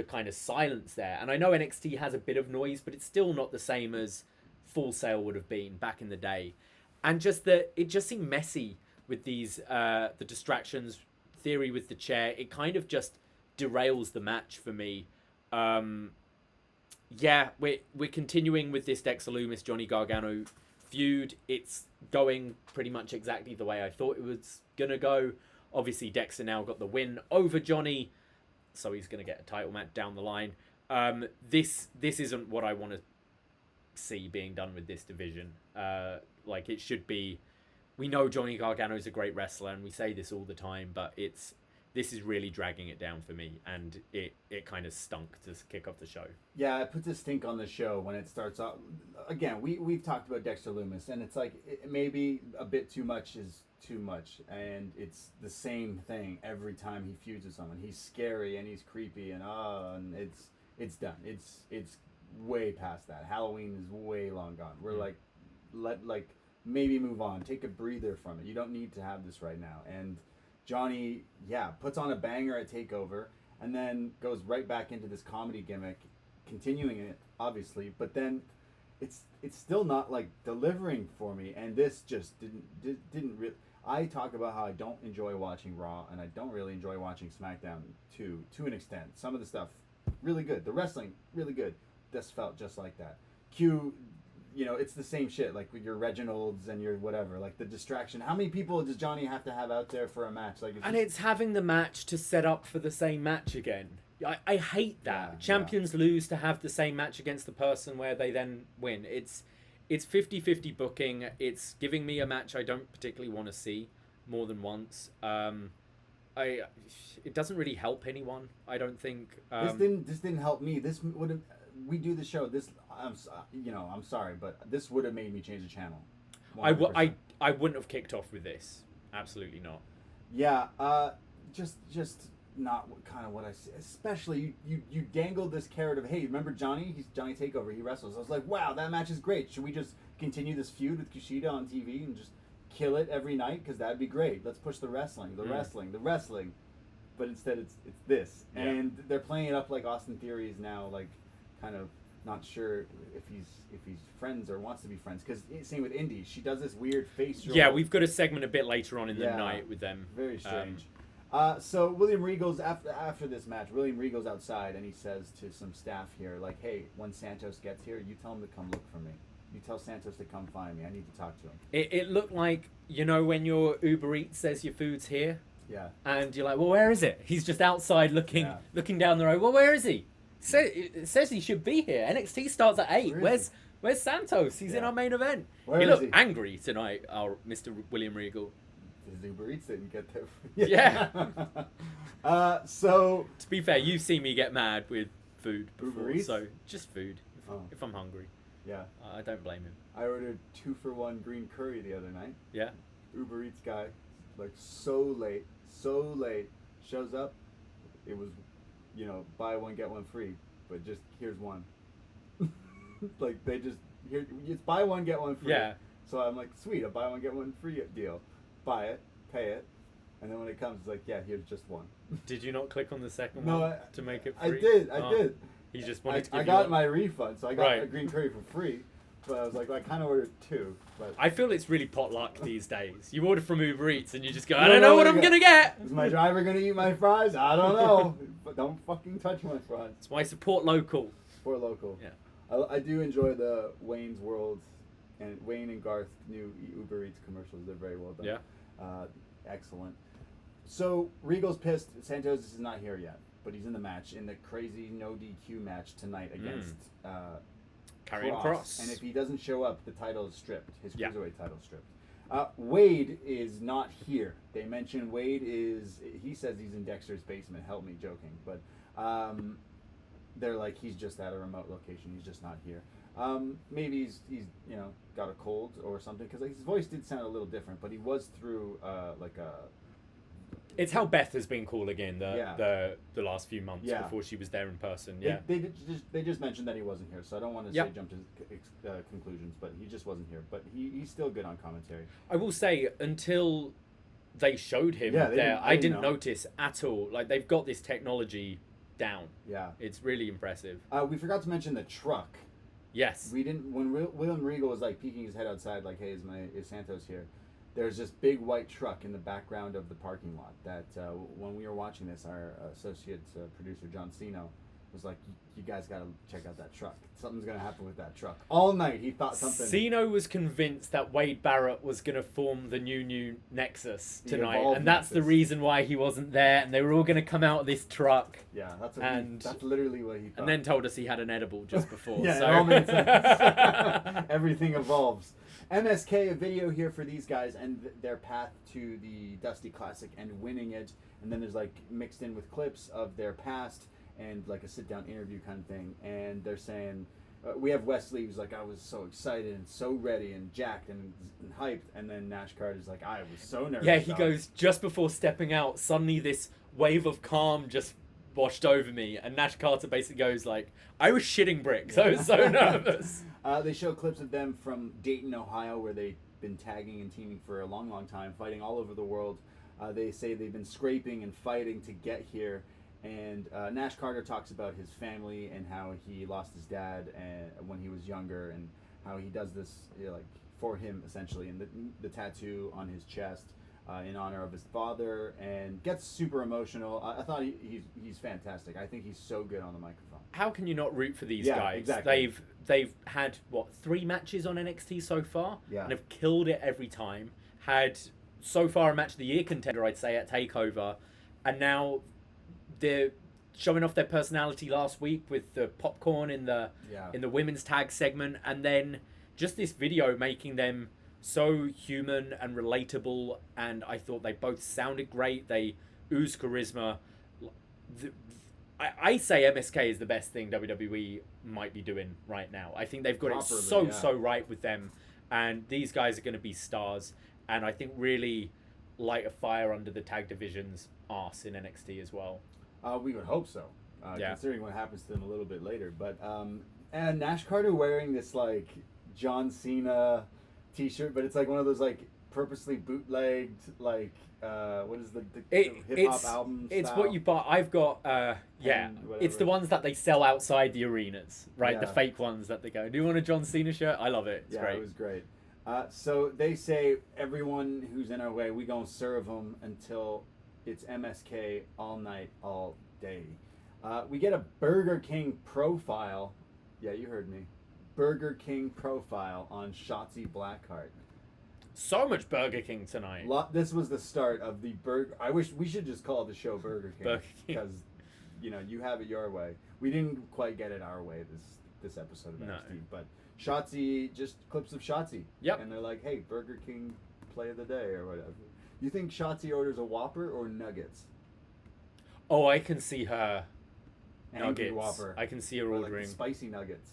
kind of silence there. And I know NXT has a bit of noise, but it's still not the same as Full Sail would have been back in the day. And just it just seemed messy with these the distractions, Theory with the chair. It kind of just derails the match for me. We're continuing with this Dexter Lumis Johnny Gargano feud. It's going pretty much exactly the way I thought it was gonna go. Obviously Dexter now got the win over Johnny, so he's gonna get a title match down the line. This isn't what I want to see being done with this division. Like it should be. We know Johnny Gargano is a great wrestler, and we say this all the time, but this is really dragging it down for me, and it kind of stunk to kick off the show. Yeah, it puts a stink on the show when it starts off. Again, we've talked about Dexter Lumis, and it's like maybe a bit too much is too much, and it's the same thing every time he feuds with someone. He's scary and he's creepy, and it's done. It's way past that. Halloween is way long gone. We're let maybe move on. Take a breather from it. You don't need to have this right now. And Johnny, puts on a banger at TakeOver and then goes right back into this comedy gimmick, continuing it, obviously, but then it's still not like delivering for me, and this just didn't really. I talk about how I don't enjoy watching Raw, and I don't really enjoy watching SmackDown to an extent. Some of the stuff, really good. The wrestling, really good. This felt just like that. It's the same shit, like with your Reginalds and your whatever, like the distraction. How many people does Johnny have to have out there for a match? It's having the match to set up for the same match again. I hate that. Champions lose to have the same match against the person where they then win. It's 50-50 booking. It's giving me a match I don't particularly want to see more than once. It doesn't really help anyone, I don't think. This didn't help me. This would have. We do the show. I'm sorry, but this would have made me change the channel. 100%. I wouldn't have kicked off with this. Absolutely not. Yeah. Just not kind of what I see. Especially you dangled this carrot of, hey, remember Johnny? He's Johnny Takeover. He wrestles. I was like, wow, that match is great. Should we just continue this feud with Kushida on TV and just kill it every night? Because that'd be great. Let's push the wrestling. But instead, it's this, and they're playing it up like Austin Theory is now like. Kind of not sure if he's friends or wants to be friends, because same with Indy, she does this weird face roll. Yeah, we've got a segment a bit later on in the night with them. Very strange. So William Regal's after this match. William Regal's outside and he says to some staff here, like, hey, when Santos gets here, you tell him to come look for me. You tell Santos to come find me. I need to talk to him. It looked like, when your Uber Eats says your food's here. Yeah. And you're like, well, where is it? He's just outside looking down the road. Well, where is he? It says he should be here. NXT starts at 8. Where's Santos? He's in our main event. He looked angry tonight, our Mr. William Regal. His Uber Eats didn't get there. Yeah. So to be fair, you've seen me get mad with food before, Uber Eats? so just food if I'm hungry. Yeah. I don't blame him. I ordered 2-for-1 green curry the other night. Yeah. Uber Eats guy, like so late, shows up. It was, buy one get one free, but just here's one. Like they just it's buy one get one free. Yeah. So I'm like, sweet, a buy one get one free deal. Buy it, pay it, and then when it comes, it's like, yeah, here's just one. Did you not click on the second No, one to make it free? I did. He just wanted to give I you got one. my refund, so I got a green curry for free. But I was like, I kind of ordered 2. But I feel it's really potluck these days. You order from Uber Eats and you just go, I don't know what I'm going to get. Is my driver going to eat my fries? I don't know. But don't fucking touch my fries. That's why I support local. Support local. Yeah. I do enjoy the Wayne's World and Wayne and Garth new Uber Eats commercials. They're very well done. Yeah. Excellent. So Regal's pissed. Santos is not here yet, but he's in the match, in the crazy no DQ match tonight against Karrion Kross. And if he doesn't show up, the title is stripped. His cruiserweight title is stripped. Wade is not here. They mention Wade he says he's in Dexter's basement. Help me, joking. But they're like, he's just at a remote location. He's just not here. Maybe he's got a cold or something, because his voice did sound a little different, but he was through like a. It's how Beth has been calling in the last few months Yeah. before she was there in person. Yeah, They just mentioned that he wasn't here, so I don't want to say jump to conclusions, but he just wasn't here. But he's still good on commentary. I will say, until they showed him there, I didn't notice at all. Like, they've got this technology down. Yeah, It's really impressive. we forgot to mention the truck. Yes. We didn't when William Regal was like peeking his head outside, like, "Hey, is Santos here?" There's this big white truck in the background of the parking lot that when we were watching this, our associate producer John Cino was like, "You guys got to check out that truck. Something's gonna happen with that truck." All night he thought something. Cino was convinced that Wade Barrett was going to form the new Nexus The tonight, evolved and that's the Nexus. reason why he wasn't there. And they were all going to come out of this truck, Yeah, that's and literally what he thought. and then told us he had an edible just before. Yeah, so. it all made sense. Everything evolves. MSK, a video here for these guys and their path to the Dusty Classic and winning it. And then there's like mixed in with clips of their past and like a sit-down interview kind of thing. And they're saying, we have Wesley who's like, "I was so excited and so ready and jacked and hyped." And then Nash Carter's like, "I was so nervous." Yeah, he goes, just before stepping out, suddenly this wave of calm just washed over me. And Nash Carter basically goes like, "I was shitting bricks. I was so nervous." They show clips of them from Dayton, Ohio, where they've been tagging and teaming for a long, long time, fighting all over the world. They say they've been scraping and fighting to get here. And Nash Carter talks about his family and how he lost his dad when he was younger, and how he does this like for him essentially, and the tattoo on his chest in honor of his father, and gets super emotional. I thought he's fantastic. I think he's so good on the microphone. How can you not root for these Yeah, guys? exactly. They've had 3 matches on NXT so far, Yeah. and have killed it every time. Had so far a match of the year contender, I'd say, at Takeover, and now they're showing off their personality last week with the popcorn in the women's tag segment, and then just this video making them so human and relatable. And I thought they both sounded great. They ooze charisma. I say MSK is the best thing WWE might be doing right now. I think they've got Properly, it so right with them, and these guys are going to be stars, and I think really light a fire under the tag division's arse in NXT as well. We would hope so, considering what happens to them a little bit later. But and Nash Carter wearing this like John Cena T-shirt, but it's like one of those like purposely bootlegged like what is the hip hop album? It's style? what you buy. I've got it's the ones that they sell outside the arenas, right? The Yeah. fake ones that they go, "Do you want a John Cena shirt?" I love it. It's great. It was great. So they say everyone who's in our way, we gonna serve them until it's MSK all night, all day. We get a Burger King profile. Yeah, you heard me. Burger King profile on Shotzi Blackheart. So much Burger King tonight. This was the start of the burger. I wish we should just call the show Burger King, Burger King. because you have it your way. We didn't quite get it our way this episode of No. NXT, but Shotzi, just clips of Shotzi. Yep. And they're like, "Hey, Burger King play of the day," or whatever. You think Shotzi orders a Whopper or nuggets? Oh, I can see her Angry nuggets. Whopper. I can see her Or like ordering. the spicy nuggets.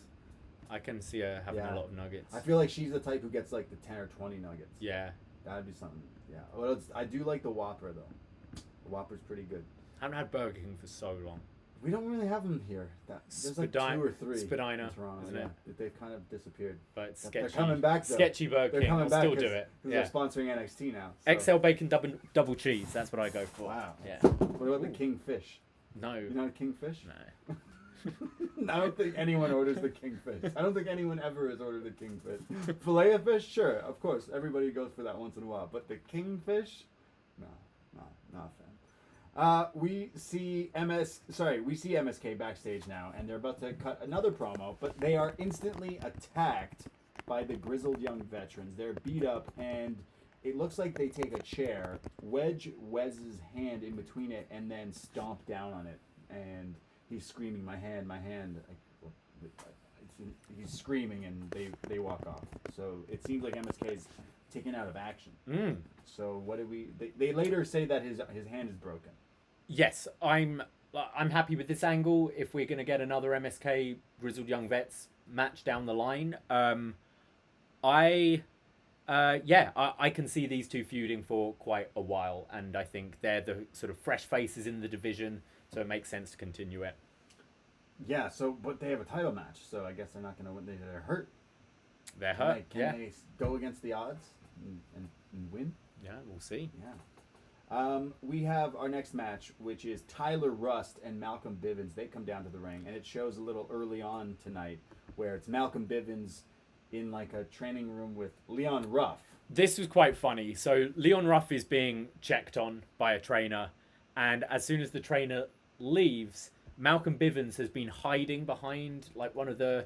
I can see her having Yeah. a lot of nuggets. I feel like she's the type who gets like the 10 or 20 nuggets. Yeah. That'd be something. Yeah. Well, I do like the Whopper though. The Whopper's pretty good. Haven't had Burger King for so long. We don't really have them here. There's like Spadina- 2 or 3 Spadina, in Toronto. isn't yeah. it? They've kind of disappeared. But They're sketchy. coming back, though. Sketchy Burger They're King. coming I'll back still do it. Yeah. they're sponsoring NXT now. so- XL bacon double cheese. That's what I go for. Wow. Yeah. What about the Kingfish? No. You know Kingfish? No. I don't think anyone orders the Kingfish. I don't think anyone ever has ordered the Kingfish. Filet of fish, sure, of course, everybody goes for that once in a while. But the Kingfish, no, not a fan. We see MSK backstage now, and they're about to cut another promo, but they are instantly attacked by the grizzled young veterans. They're beat up, and it looks like they take a chair, wedge Wes's hand in between it, and then stomp down on it. And he's screaming, "My hand, my hand." He's screaming, and they walk off. So it seems like MSK is taken out of action. So what do we... They later say that his hand is broken. Yes, I'm happy with this angle. If we're going to get another MSK grizzled young vets match down the line. I can see these two feuding for quite a while, and I think they're the sort of fresh faces in the division, so it makes sense to continue it. Yeah, but they have a title match, so I guess they're not going to win. They're hurt. They're hurt, Can they go against the odds and win? Yeah, we'll see. Yeah. We have our next match, which is Tyler Rust and Malcolm Bivens. They come down to the ring, and it shows a little early on tonight where it's Malcolm Bivens in like a training room with Leon Ruff. This was quite funny. So Leon Ruff is being checked on by a trainer, and as soon as the trainer leaves, Malcolm Bivens has been hiding behind like one of the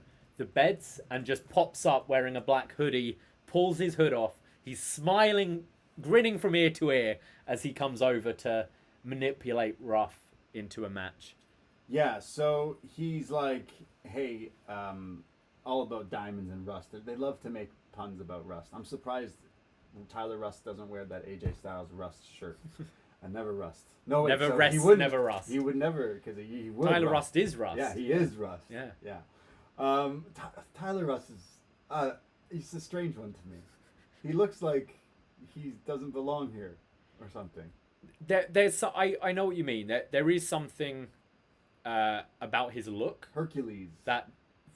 beds and just pops up wearing a black hoodie, pulls his hood off. He's smiling, grinning from ear to ear as he comes over to manipulate Ruff into a match. Yeah, so he's like, hey, all about diamonds and rust. They love to make puns about rust. I'm surprised Tyler Rust doesn't wear that AJ Styles Rust shirt. I never rust. No, never so rest, he wouldn't, never rust. He would never, because he would. Tyler Rust is Rust. Yeah, he is Rust. Yeah. Tyler Rust is, he's a strange one to me. He looks like he doesn't belong here or something. I know what you mean. There is something about his look. Hercules. That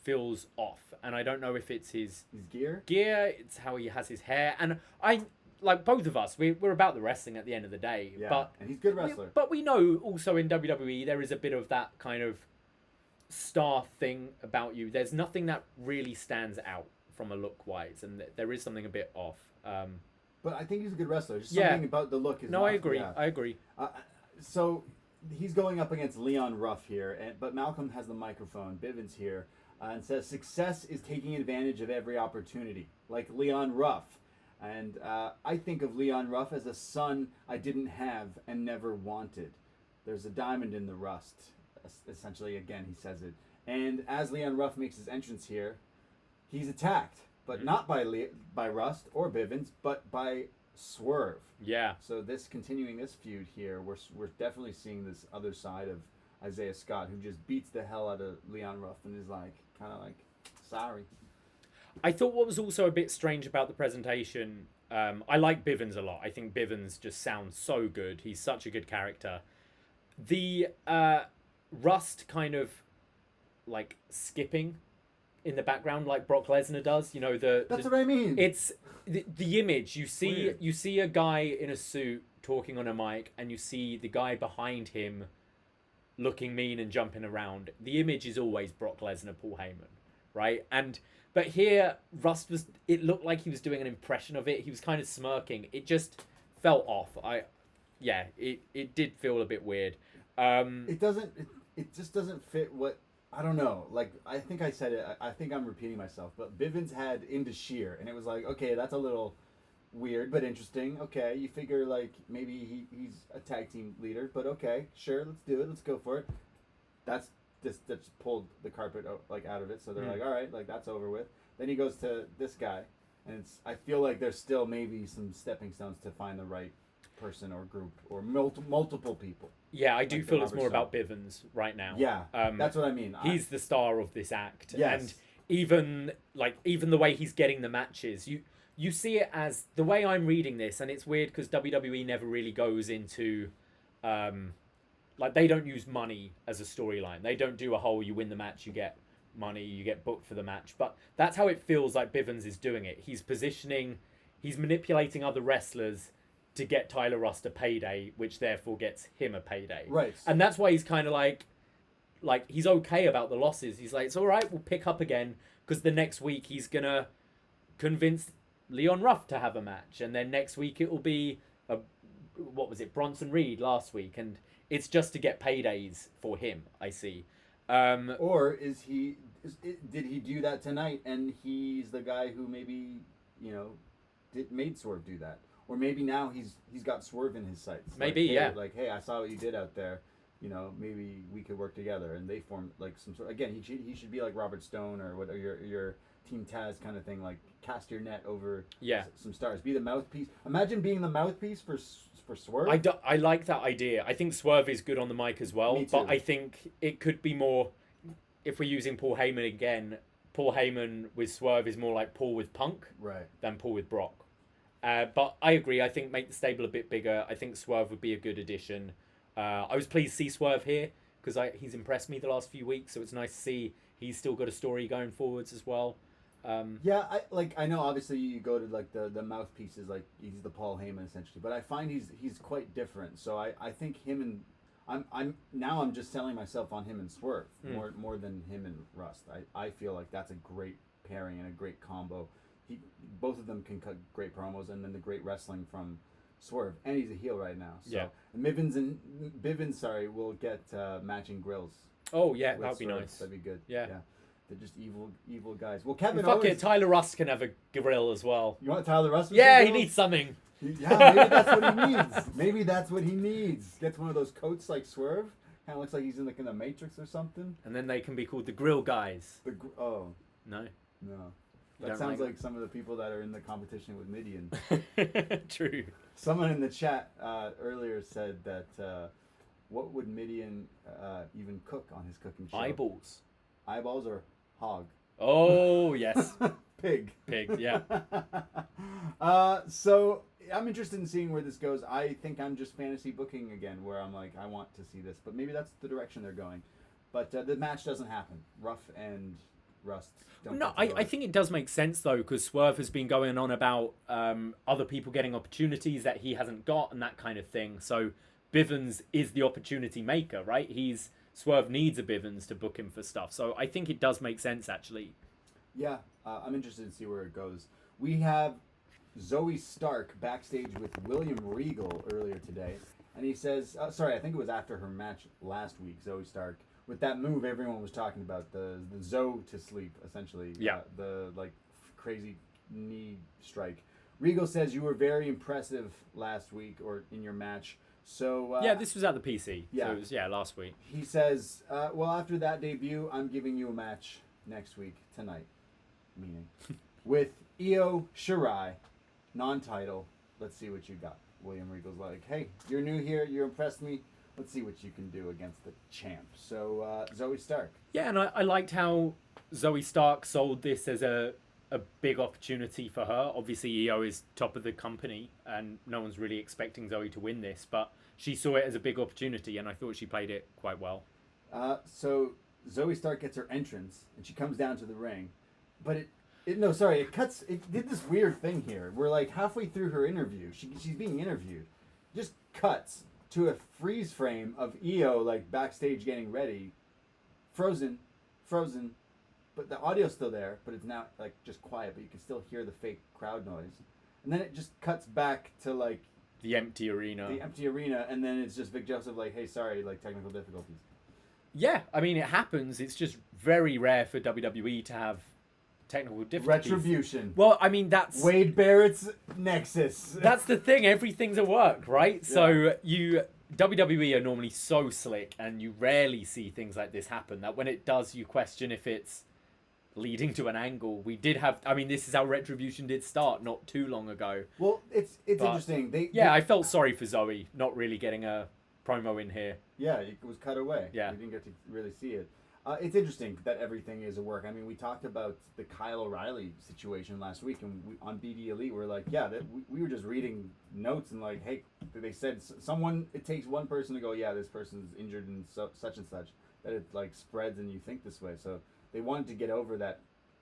feels off, and I don't know if it's his gear. It's how he has his hair, and I like both of us. We're about the wrestling at the end of the day, but and he's a good wrestler. But we know also in WWE there is a bit of that kind of star thing about you. There's nothing that really stands out from a look wise, and there is something a bit off. But I think he's a good wrestler. Just something about the look is. No, I agree. I agree. So he's going up against Leon Ruff here, but Malcolm has the microphone. Bivens here. And says success is taking advantage of every opportunity, like Leon Ruff. And I think of Leon Ruff as a son I didn't have and never wanted. There's a diamond in the rust, essentially, again, he says it. And as Leon Ruff makes his entrance here, he's attacked, but not by Rust or Bivens, but by Swerve. Yeah. So continuing this feud here, we're definitely seeing this other side of Isaiah Scott, who just beats the hell out of Leon Ruff and is like, kind of like, sorry. I thought what was also a bit strange about the presentation, I like Bivens a lot. I think Bivens just sounds so good. He's such a good character. The Rust kind of like skipping in the background like Brock Lesnar does. You know, that's what I mean. It's the image. You see a guy in a suit talking on a mic, and you see the guy behind him looking mean and jumping around. The image is always Brock Lesnar, Paul Heyman, right? But here, Rust it looked like he was doing an impression of it. He was kind of smirking. It just felt off. It did feel a bit weird. It just doesn't fit what, I don't know. Like, I think I said it, I think I'm repeating myself, but Bivens had Into Sheer, and it was like, okay, that's a little weird, but interesting. Okay, you figure like maybe he's a tag team leader, but okay, sure, let's do it. Let's go for it. That's pulled the carpet out of it. So they're like, all right, like that's over with. Then he goes to this guy, and I feel like there's still maybe some stepping stones to find the right person or group or multiple people. Yeah, I do feel it's more about Bivens right now. Yeah, that's what I mean. He's the star of this act, yes. And even the way he's getting the matches, you see it as the way I'm reading this, and it's weird because WWE never really goes into, they don't use money as a storyline. They don't do a whole, you win the match, you get money, you get booked for the match. But that's how it feels like Bivens is doing it. He's manipulating other wrestlers to get Tyler Rust a payday, which therefore gets him a payday. Right. And that's why he's kind of like he's okay about the losses. He's like, it's all right, we'll pick up again, because the next week he's going to convince Leon Ruff to have a match, and then next week it will be Bronson Reed last week, and it's just to get paydays for him. I see. Or did he do that tonight, and he's the guy who maybe made Swerve do that, or maybe now he's got Swerve in his sights. Maybe, like, hey, yeah. Like, hey, I saw what you did out there. Maybe we could work together, and they form like some sort. Again, he should be like Robert Stone or what, or your Team Taz kind of thing, like cast your net over some stars. Be the mouthpiece. Imagine being the mouthpiece for Swerve. I like that idea. I think Swerve is good on the mic as well. Me too. But I think it could be more, if we're using Paul Heyman again, Paul Heyman with Swerve is more like Paul with Punk Right. than Paul with Brock. But I agree. I think make the stable a bit bigger. I think Swerve would be a good addition. I was pleased to see Swerve here because he's impressed me the last few weeks. So it's nice to see he's still got a story going forwards as well. Yeah, I know obviously you go to like the mouthpieces, like he's the Paul Heyman essentially, but I find he's quite different. So I think him and I'm just selling myself on him and Swerve more than him and Rust. I feel like that's a great pairing and a great combo. Both of them can cut great promos, and then the great wrestling from Swerve, and he's a heel right now. So, Yeah. And Bivens, will get matching grills. Oh yeah, that with would be Swerve. nice. That'd be good. Yeah. They're just evil guys. Well, Kevin Fuck Owens. it, Tyler Rust can have a grill as well. You want Tyler Rust? with Yeah, some he grills? needs something. Yeah, maybe that's what he needs. Maybe that's what he needs. Gets one of those coats like Swerve. Kind of looks like he's in the Matrix or something. And then they can be called the Grill Guys. Oh No. no, You that don't sounds like like some of the people that are in the competition with Midian. True. Someone in the chat earlier said that what would Midian even cook on his cooking show? Eyeballs. Eyeballs or hog? Oh yes. Pig. Pig, yeah. So I'm interested in seeing where this goes. I think I'm just fantasy booking again, where I'm like, I want to see this, but maybe that's the direction they're going. But the match doesn't happen. Ruff and Rust don't. No, I think it does make sense though, because Swerve has been going on about other people getting opportunities that he hasn't got and that kind of thing. So Bivens is the opportunity maker, right? Swerve needs a Bivens to book him for stuff. So I think it does make sense actually. Yeah, I'm interested to see where it goes. We have Zoe Stark backstage with William Regal earlier today, and he says, I think it was after her match last week, Zoe Stark, with that move everyone was talking about, the Zoe to sleep, essentially. Yeah. The crazy knee strike. Regal says you were very impressive last week or in your match. So Yeah, this was at the PC. Yeah. So it was, last week. he says, well, after that debut, I'm giving you a match next week, tonight, meaning, with Io Shirai, non-title. Let's see what you got. William Regal's like, hey, you're new here, you impressed me. Let's see what you can do against the champ. So, Zoe Stark. Yeah, and I liked how Zoe Stark sold this as a big opportunity for her. Obviously, EO is top of the company, and no one's really expecting Zoe to win this, but she saw it as a big opportunity, and I thought she played it quite well. So Zoe Stark gets her entrance, and she comes down to the ring, but it did this weird thing here. We're like halfway through her interview. She's being interviewed. Just cuts to a freeze frame of EO like backstage getting ready, frozen, but the audio's still there, but it's now like just quiet, but you can still hear the fake crowd noise. And then it just cuts back to like The empty arena. and then it's just Vic Joseph like, hey, sorry, like technical difficulties. Yeah, I mean, it happens. It's just very rare for WWE to have technical difficulties. Retribution. Well, I mean, that's Wade Barrett's Nexus. that's the thing. Everything's at work, right? So WWE are normally so slick, and you rarely see things like this happen. That when it does, you question if it's leading to an angle. We did have. I mean, this is how Retribution did start not too long ago. Well, it's interesting. I felt sorry for Zoe not really getting a promo in here. Yeah, it was cut away. Yeah. We didn't get to really see it. It's interesting that everything is a work. I mean, we talked about the Kyle O'Reilly situation last week, and on BD Elite, we're like, we were just reading notes and like, hey, they said it takes one person to go, yeah, this person's injured and such and such, that it like spreads and you think this way. So they wanted to get over that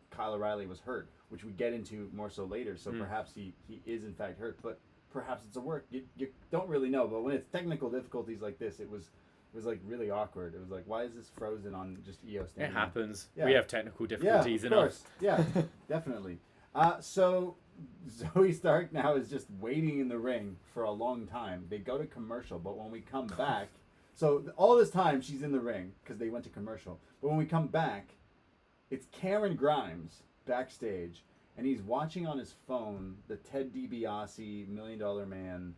Kyle O'Reilly was hurt, which we get into more so later. So perhaps he is in fact hurt, but perhaps it's a work. You don't really know. But when it's technical difficulties like this, it was like really awkward. It was like, why is this frozen on just EO standing? It happens. Yeah. We have technical difficulties of enough. course. Yeah, definitely. So Zoe Stark now is just waiting in the ring for a long time. They go to commercial, but when we come back, so all this time she's in the ring because they went to commercial. But when we come back, it's Cameron Grimes backstage, and he's watching on his phone the Ted DiBiase $1 Million Man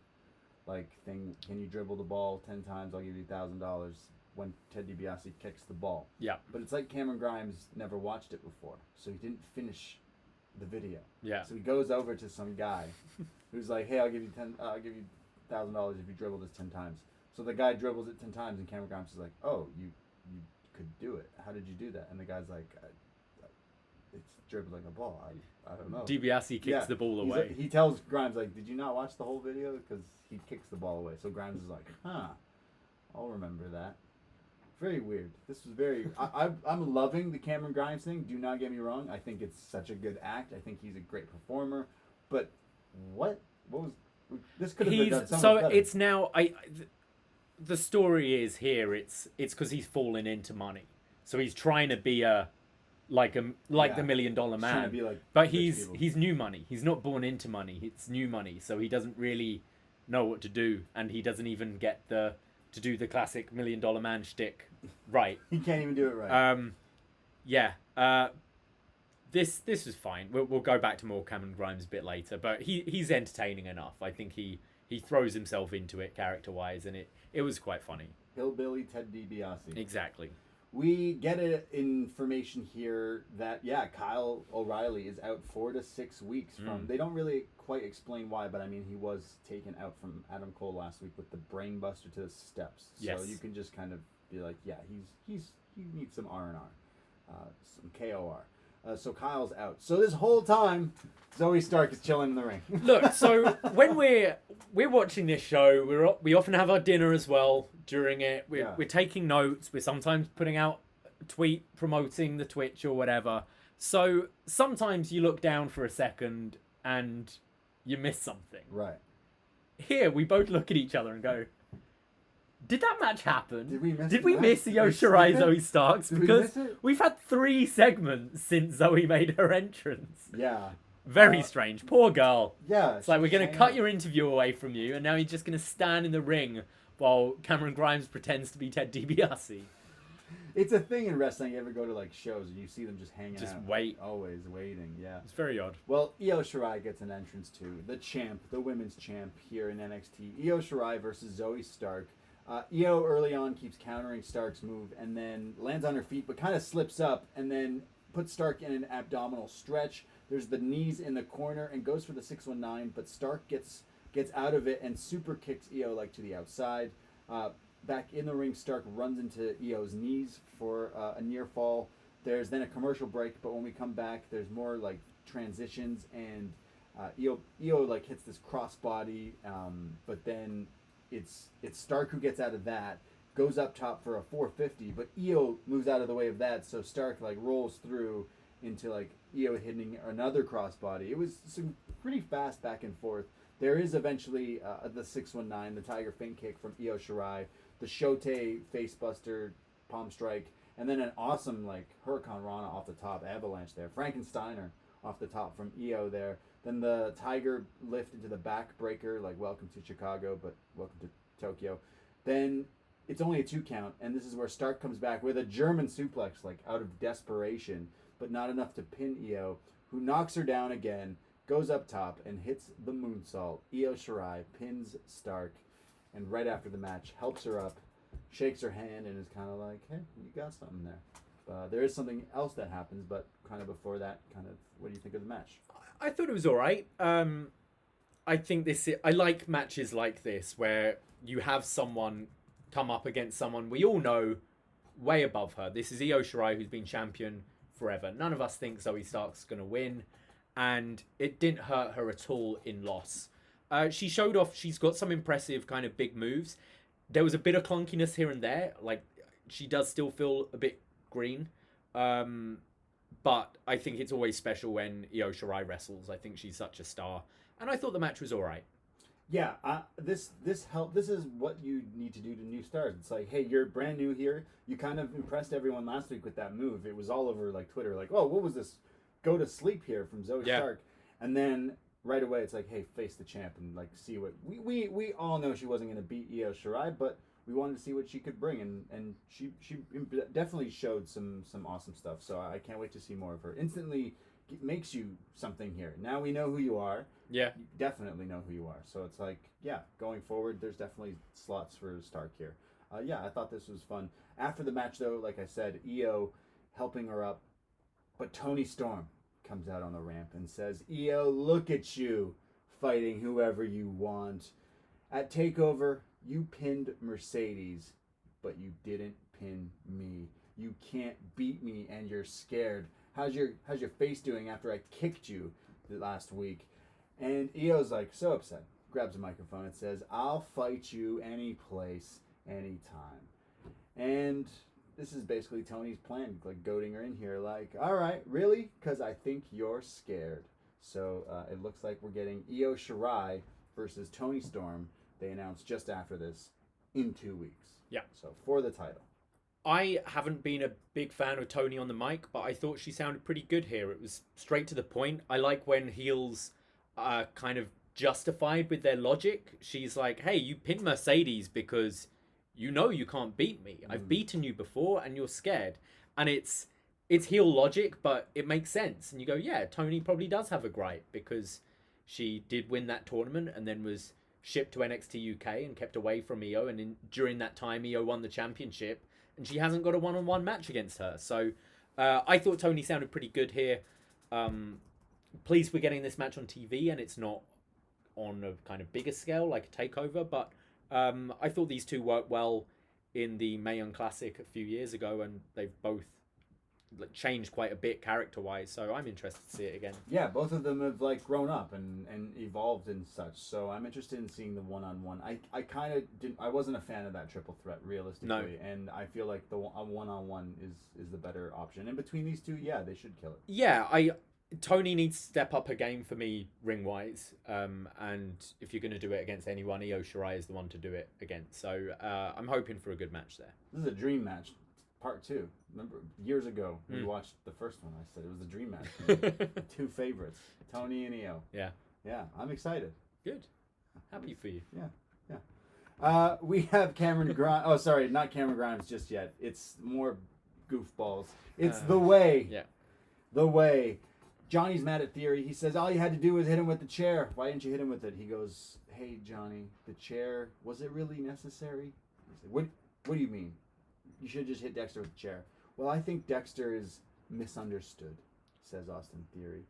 like thing. Can you dribble the ball 10 times? I'll give you $1,000 when Ted DiBiase kicks the ball. Yeah. But it's like Cameron Grimes never watched it before, so he didn't finish the video. Yeah. So he goes over to some guy who's like, "Hey, I'll give you $1,000 if you dribble this 10 times." So the guy dribbles it 10 times, and Cameron Grimes is like, "Oh, you could do it. How did you do that?" And the guy's like, it's dribbling a ball. I don't know. DiBiase kicks the ball away. He tells Grimes, like, did you not watch the whole video? Because he kicks the ball away. So Grimes is like, huh, I'll remember that. Very weird. This was very... I'm loving the Cameron Grimes thing. Do not get me wrong. I think it's such a good act. I think he's a great performer. But what was... This could have been done so much better. It's now... the story is here. It's because he's fallen into money. So he's trying to be the $1 million man. Be like but he's new money. He's not born into money. It's new money. So he doesn't really know what to do, and he doesn't even get to do the classic $1 million man shtick right. He can't even do it right. This is fine. We'll go back to more Cameron Grimes a bit later, but he's entertaining enough. I think he throws himself into it character wise, and it was quite funny. Hillbilly Ted DiBiase. Exactly. We get information here that Kyle O'Reilly is out 4 to 6 weeks from. They don't really quite explain why, but I mean he was taken out from Adam Cole last week with the brain buster to the steps. Yes. So you can just kind of be like, he needs some R&R, some KOR. So Kyle's out. So this whole time, Zoe Stark is chilling in the ring. Look, so when we're watching this show, we often have our dinner as well during it. We're taking notes. We're sometimes putting out a tweet promoting the Twitch or whatever. So sometimes you look down for a second and you miss something. Right. Here, we both look at each other and go, did that match happen? Did we miss Io Shirai, Zoe Starks? Because we miss it? we've had 3 segments since Zoe made her entrance. Yeah. Very strange. Poor girl. Yeah. It's like, we're going to cut your interview away from you, and now you're just going to stand in the ring while Cameron Grimes pretends to be Ted DiBiase. It's a thing in wrestling. You ever go to like shows and you see them just hanging out? Just wait. Always waiting, yeah. It's very odd. Well, Io Shirai gets an entrance too. The champ, the women's champ here in NXT. Io Shirai versus Zoe Stark. Io early on keeps countering Stark's move and then lands on her feet but kind of slips up and then puts Stark in an abdominal stretch. There's the knees in the corner and goes for the 619, but Stark gets out of it and super kicks Io like to the outside. Back in the ring, Stark runs into Io's knees for a near fall. There's then a commercial break, but when we come back, there's more like transitions and Io like hits this crossbody, but then it's Stark who gets out of that, goes up top for a 450, but Io moves out of the way of that, so Stark like rolls through into like Io hitting another crossbody. It was some pretty fast back and forth. There is eventually the 619, the Tiger feint kick from Io Shirai, the Shote facebuster palm strike, and then an awesome like Hurricane Rana off the top, avalanche there, Frankensteiner off the top from Io there. Then the Tiger lift into the backbreaker, like welcome to Chicago, but welcome to Tokyo. Then it's only a 2 count, and this is where Stark comes back with a German suplex, like out of desperation, but not enough to pin Io, who knocks her down again, goes up top, and hits the moonsault. Io Shirai pins Stark, and right after the match, helps her up, shakes her hand, and is kind of like, hey, you got something there. There is something else that happens, but kind of before that, what do you think of the match? I thought it was all right. I think I like matches like this where you have someone come up against someone we all know way above her. This is Io Shirai, who's been champion forever. None of us think Zoe Stark's going to win, and it didn't hurt her at all in loss. She showed off. She's got some impressive kind of big moves. There was a bit of clunkiness here and there. Like, she does still feel a bit green. But I think it's always special when Io Shirai wrestles. I think she's such a star. And I thought the match was all right. Yeah, this help. This is what you need to do to new stars. It's like, hey, you're brand new here. You kind of impressed everyone last week with that move. It was all over like Twitter, like, oh, what was this? Go to sleep here from Zoe Stark. And then right away, it's like, hey, face the champ and like see what we all know she wasn't going to beat Io Shirai, but we wanted to see what she could bring, and she definitely showed some awesome stuff. So I can't wait to see more of her. Instantly makes you something here. Now we know who you are. Yeah. You definitely know who you are. So it's like, yeah, going forward, there's definitely slots for Stark here. Yeah, I thought this was fun. After the match, though, like I said, Io helping her up, but Toni Storm comes out on the ramp and says, Io, look at you fighting whoever you want. At TakeOver, you pinned Mercedes, but you didn't pin me. You can't beat me and you're scared. how's your face doing after I kicked you the last week? And Io's like so upset. Grabs a microphone and says, I'll fight you any place, anytime. And this is basically Tony's plan, like goading her in here, like, all right, really? Because I think you're scared. So it looks like we're getting Io Shirai versus Toni Storm. They announced just after this in 2 weeks. Yeah. So for the title. I haven't been a big fan of Toni on the mic, but I thought she sounded pretty good here. It was straight to the point. I like when heels are kind of justified with their logic. She's like, hey, you pinned Mercedes because you know you can't beat me. I've beaten you before and you're scared. And it's heel logic, but it makes sense. And you go, yeah, Toni probably does have a gripe because she did win that tournament and then was shipped to NXT UK and kept away from Io. And during that time, Io won the championship and she hasn't got a one-on-one match against her. So I thought Toni sounded pretty good here. Pleased we're getting this match on TV and it's not on a kind of bigger scale like a takeover, but I thought these two worked well in the Mae Young Classic a few years ago, and they've both changed quite a bit character-wise, so I'm interested to see it again. Yeah, both of them have like grown up and evolved and such, so I'm interested in seeing the one-on-one. I kind of didn't, I wasn't a fan of that triple threat realistically, and I feel like a one-on-one is the better option. And between these two, yeah, they should kill it. Yeah, Toni needs to step up her game for me ring-wise, and if you're going to do it against anyone, Io Shirai is the one to do it against. So I'm hoping for a good match there. This is a dream match, part 2. Remember, years ago, we watched the first one. I said it was a dream match. The 2 favorites, Toni and Io. Yeah. Yeah, I'm excited. Good. Happy for you. Yeah. We have Cameron Grimes. Oh, sorry, not Cameron Grimes just yet. It's more goofballs. It's The Way. Yeah. The Way. Johnny's mad at Theory. He says, all you had to do was hit him with the chair. Why didn't you hit him with it? He goes, hey, Johnny, the chair, was it really necessary? He said, what do you mean? You should have just hit Dexter with the chair. Well, I think Dexter is misunderstood, says Austin Theory.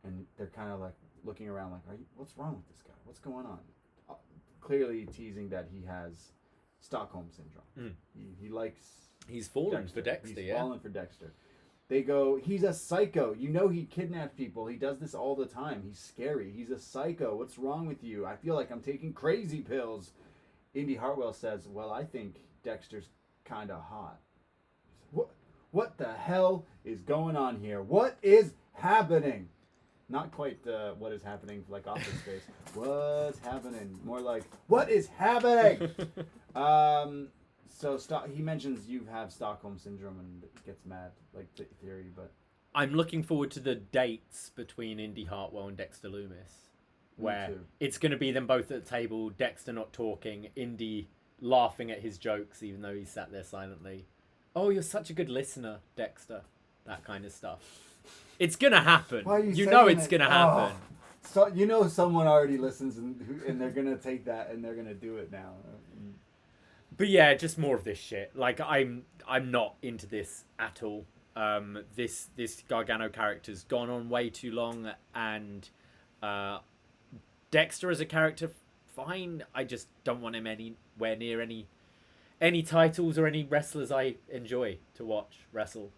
And they're kind of like looking around like, what's wrong with this guy? What's going on? Clearly teasing that he has Stockholm Syndrome. He likes... He's fallen for Dexter, He's fallen for Dexter. They go, he's a psycho. You know he kidnaps people. He does this all the time. He's scary. He's a psycho. What's wrong with you? I feel like I'm taking crazy pills. Indy Hartwell says, well, I think Dexter's kind of hot. What the hell is going on here? What is happening? Not quite what is happening like Office Space. What's happening? More like, what is happening? So he mentions you have Stockholm Syndrome and gets mad, like Theory, but... I'm looking forward to the dates between Indy Hartwell and Dexter Lumis, where it's going to be them both at the table, Dexter not talking, Indy laughing at his jokes even though he sat there silently. Oh, you're such a good listener, Dexter. That kind of stuff. It's going to happen. Why are you know saying it's it? going to happen. So you know someone already listens and they're going to take that and they're going to do it now. But yeah, just more of this shit. Like I'm not into this at all. This Gargano character's gone on way too long, and Dexter as a character, fine. I just don't want him anywhere near any titles or any wrestlers I enjoy to watch wrestle.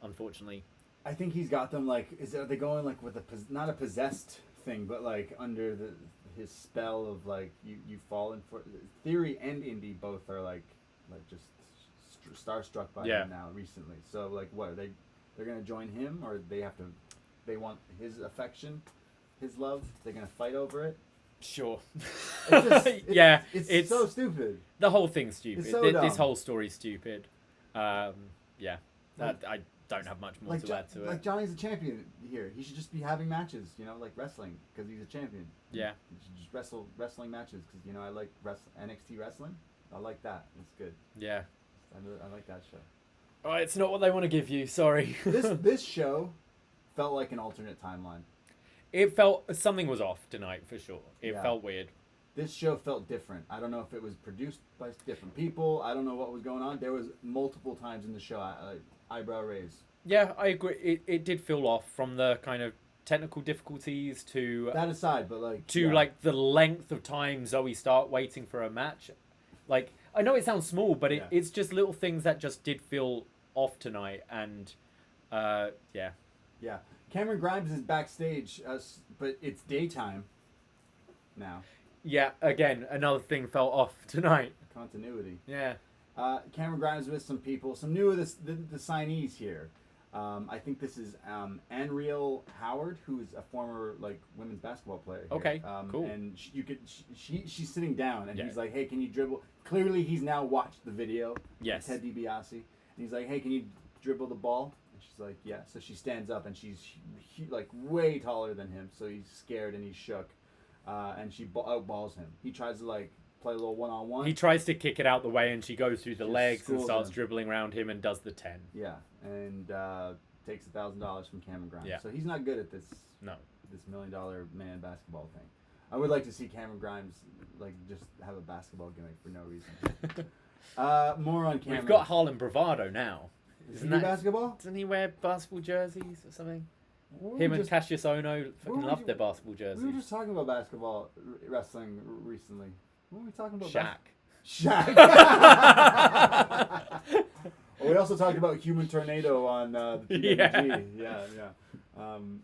Unfortunately, I think he's got them like. Are they going like with not a possessed thing, but like under his spell of like you fallen for Theory and Indy both are like just starstruck by him now recently. So like what are they're gonna join him, or they want his affection, his love? They're gonna fight over it. Sure. It's so stupid. The whole thing's stupid. It's so this dumb. whole story's stupid. I don't have much more to add to it. Like Johnny's a champion here. He should just be having matches, like wrestling, because he's a champion. Yeah. He should just wrestling matches, because I like NXT wrestling. I like that. It's good. Yeah. I like that show. Oh, it's not what they want to give you. Sorry. This show felt like an alternate timeline. It felt something was off tonight for sure. It felt weird. This show felt different. I don't know if it was produced by different people. I don't know what was going on. There was multiple times in the show eyebrow raise. Yeah, I agree. It did feel off from the kind of technical difficulties to that aside, but like the length of time Zoe Stark waiting for a match. Like, I know it sounds small, but it's just little things that just did feel off tonight, and Yeah. Yeah. Cameron Grimes is backstage, but it's daytime now. Yeah, again, another thing fell off tonight. Continuity. Yeah. Cameron Grimes with some people, some new of the signees here. I think this is Anriel Howard, who's a former women's basketball player. Here. Okay, cool. And she's sitting down, and he's like, "Hey, can you dribble?" Clearly, he's now watched the video. Yes. Ted DiBiase, and he's like, "Hey, can you dribble the ball?" And she's like, "Yeah." So she stands up, and she's way taller than him, so he's scared and he's shook, and she outballs him. He tries to play a little one-on-one. He tries to kick it out the way, and she goes through the legs and schools starts him. dribbling around him and does the 10. Yeah, and takes $1,000 from Cameron Grimes. Yeah. So he's not good at this. No. This $1 million man basketball thing. I would like to see Cameron Grimes just have a basketball gimmick for no reason. More on Cameron. We've got Harlem Bravado now. Does he do basketball? Doesn't he wear basketball jerseys or something? What Him were we and Cassius Ohno fucking love their basketball We jerseys. were just talking about basketball wrestling recently. What were we talking about? Shaq. We also talked about Human Tornado on the TWG. Yeah.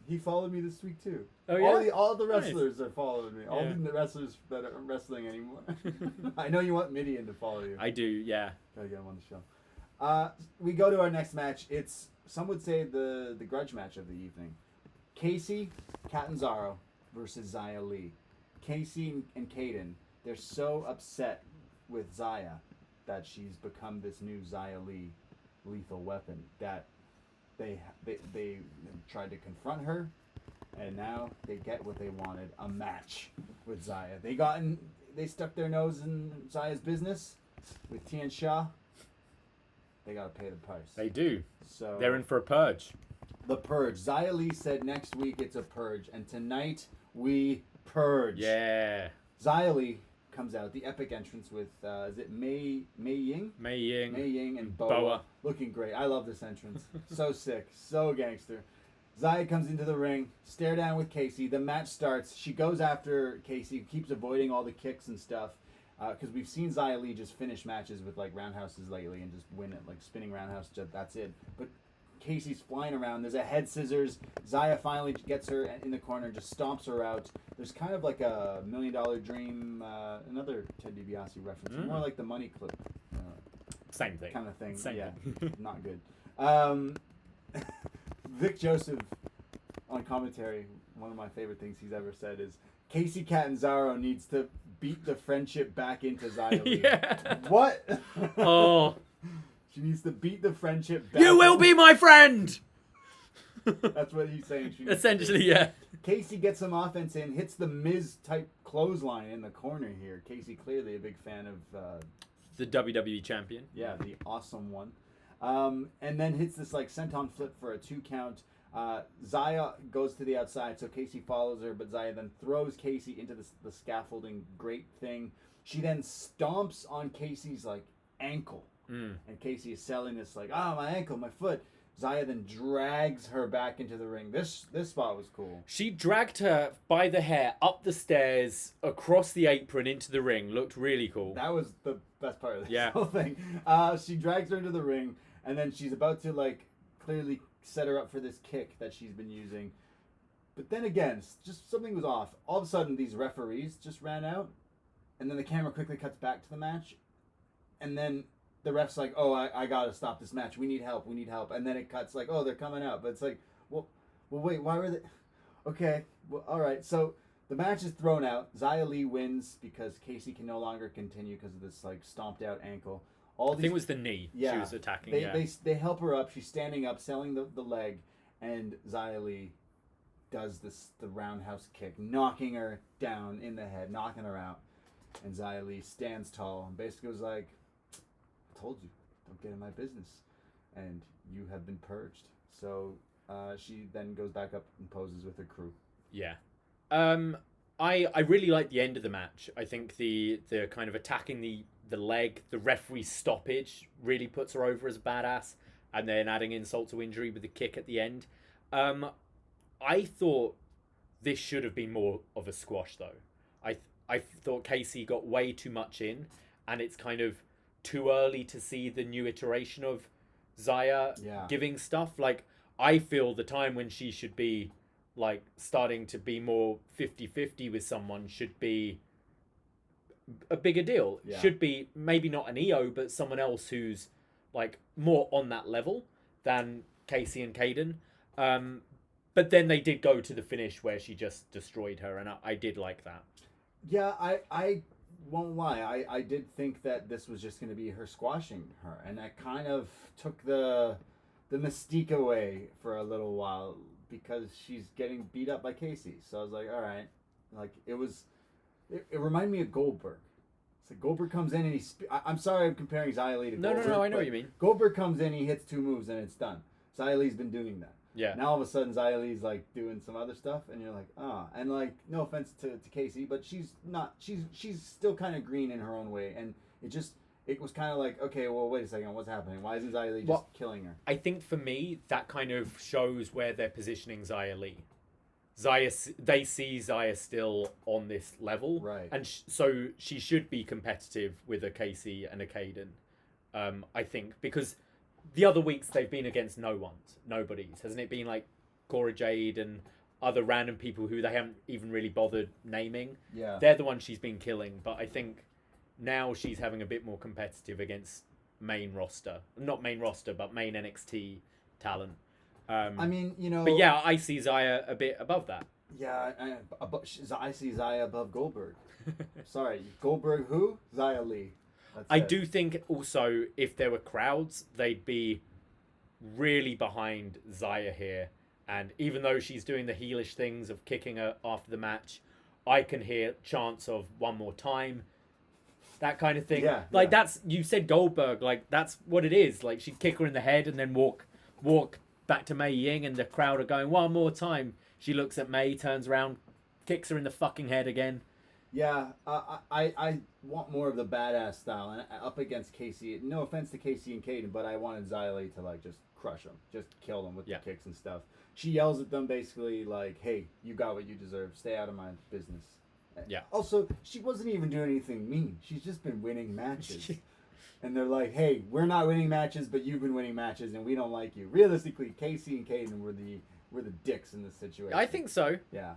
He followed me this week too. Oh yeah. All the wrestlers are following me. All Yeah. the wrestlers that aren't wrestling anymore. I know you want Midian to follow you. I do, yeah. Gotta get him on the show. We go to our next match. It's, some would say, the grudge match of the evening. Casey Catanzaro versus Xayah Lee. Casey and Cayden, they're so upset with Xayah that she's become this new Xayah Lee lethal weapon that they tried to confront her, and now they get what they wanted, a match with Xayah. They stuck their nose in Xayah's business with Tian Sha. They gotta pay the price. They do. So They're in for a purge. the purge. Xayah Lee said next week it's a purge, and tonight we purge. Yeah. Xayah Lee comes out, the epic entrance with is it Mei Ying? Mei Ying. Mei Ying and Boa. Looking great. I love this entrance. So sick. So gangster. Xayah comes into the ring, stare down with Casey. The match starts. She goes after Casey, keeps avoiding all the kicks and stuff. Because we've seen Xayah Lee just finish matches with roundhouses lately and just win it, spinning roundhouse, that's it. But Casey's flying around. There's a head scissors. Xayah finally gets her in the corner, just stomps her out. There's kind of like a $1 Million Dream, another Ted DiBiase reference, more like the money clip. Same thing. Kind of thing. Same yeah, thing. not good. Vic Joseph on commentary, one of my favorite things he's ever said is, Casey Catanzaro needs to beat the friendship back into Xayah Lee. Yeah. What? Oh. She needs to beat the friendship back. You will be my friend! That's what he's saying. Essentially, yeah. Casey gets some offense in, hits the Miz-type clothesline in the corner here. Casey clearly a big fan of... the WWE champion. Yeah, the awesome one. And then hits this senton flip for a 2 count. Xayah goes to the outside, so Casey follows her, but Xayah then throws Casey into the scaffolding great thing. She then stomps on Casey's ankle. And Casey is selling this my ankle, my foot. Xayah then drags her back into the ring. This spot was cool. She dragged her by the hair up the stairs, across the apron into the ring. Looked really cool. That was the best part of this Yeah. whole thing. She drags her into the ring, and then she's about to clearly set her up for this kick that she's been using. But then again, just something was off. All of a sudden, these referees just ran out, and then the camera quickly cuts back to the match, and then the ref's like, "Oh, I gotta stop this match. We need help. We need help." And then it cuts "Oh, they're coming out." But it's well, wait, why were they? Okay, well, all right. So the match is thrown out. Xayah Lee wins because Casey can no longer continue because of this stomped out ankle. I think it was the knee she was attacking. They help her up. She's standing up, selling the leg, and Xayah Lee does the roundhouse kick, knocking her down in the head, knocking her out. And Xayah Lee stands tall and basically was like, "I told you, don't get in my business, and you have been purged." So she then goes back up and poses with her crew. Yeah. I really like the end of the match. I think the kind of attacking the leg, the referee stoppage really puts her over as a badass, and then adding insult to injury with the kick at the end. I thought this should have been more of a squash though. I thought Casey got way too much in, and it's kind of too early to see the new iteration of Xayah giving stuff. I feel the time when she should be like starting to be more 50-50 with someone should be a bigger deal. Yeah. Should be maybe not an EO, but someone else who's like more on that level than Casey and Cayden. But then they did go to the finish where she just destroyed her, and I did like that. Yeah, I won't lie. I did think that this was just going to be her squashing her, and that kind of took the mystique away for a little while because she's getting beat up by Casey. So I was like, all right, like it reminded me of Goldberg. It's like Goldberg comes in and I'm sorry I'm comparing Xayah Lee to Goldberg. No, I know what you mean. Goldberg comes in, he hits 2 moves, and it's done. Xayah Lee's been doing that. Yeah. Now all of a sudden Xayah Lee's like doing some other stuff, and you're like, and like no offense to Casey, but she's still kind of green in her own way, and it was kind of like, okay, well wait a second, what's happening? Why isn't Xayah Lee just killing her? I think for me that kind of shows where they're positioning Xayah Lee. They see Xayah still on this level, right? And so she should be competitive with a Casey and a Cayden. I think because the other weeks they've been against nobody's, hasn't it been like Cora Jade and other random people who they haven't even really bothered naming? Yeah, they're the ones she's been killing. But I think now she's having a bit more competitive against not main roster, but main NXT talent. I mean, but yeah, I see Xayah a bit above that. Yeah, I see Xayah above Goldberg. Sorry, Goldberg who? Xayah Lee. I do think also if there were crowds, they'd be really behind Xayah here. And even though she's doing the heelish things of kicking her after the match, I can hear chants of one more time, that kind of thing. Yeah, like that's, you said Goldberg, like that's what it is. Like she'd kick her in the head and then walk back to Mei Ying, and the crowd are going one more time. She looks at Mei, turns around, kicks her in the fucking head again. Yeah, I want more of the badass style, and up against Casey. No offense to Casey and Cayden, but I wanted Xayah Lee to like just crush them, just kill them with the kicks and stuff. She yells at them basically like, "Hey, you got what you deserve. Stay out of my business." Yeah. Also, she wasn't even doing anything mean. She's just been winning matches. And they're like, "Hey, we're not winning matches, but you've been winning matches, and we don't like you." Realistically, Casey and Cayden were the dicks in this situation. I think so. Yeah.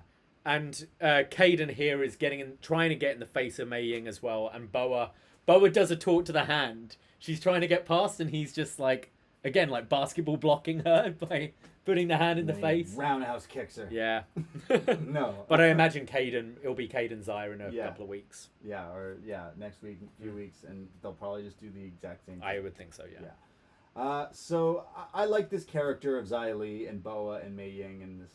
And Cayden here is trying to get in the face of Mei Ying as well. And Boa does a talk to the hand. She's trying to get past, and he's just like, again, like basketball blocking her by putting the hand in the face. Roundhouse kicks her. Yeah. No. But I imagine it'll be Cayden Xayah in a couple of weeks. Yeah, next week, a few weeks, and they'll probably just do the exact same thing. I would think so, yeah. Yeah. So I like this character of Xayah Lee and Boa and Mei Ying, and this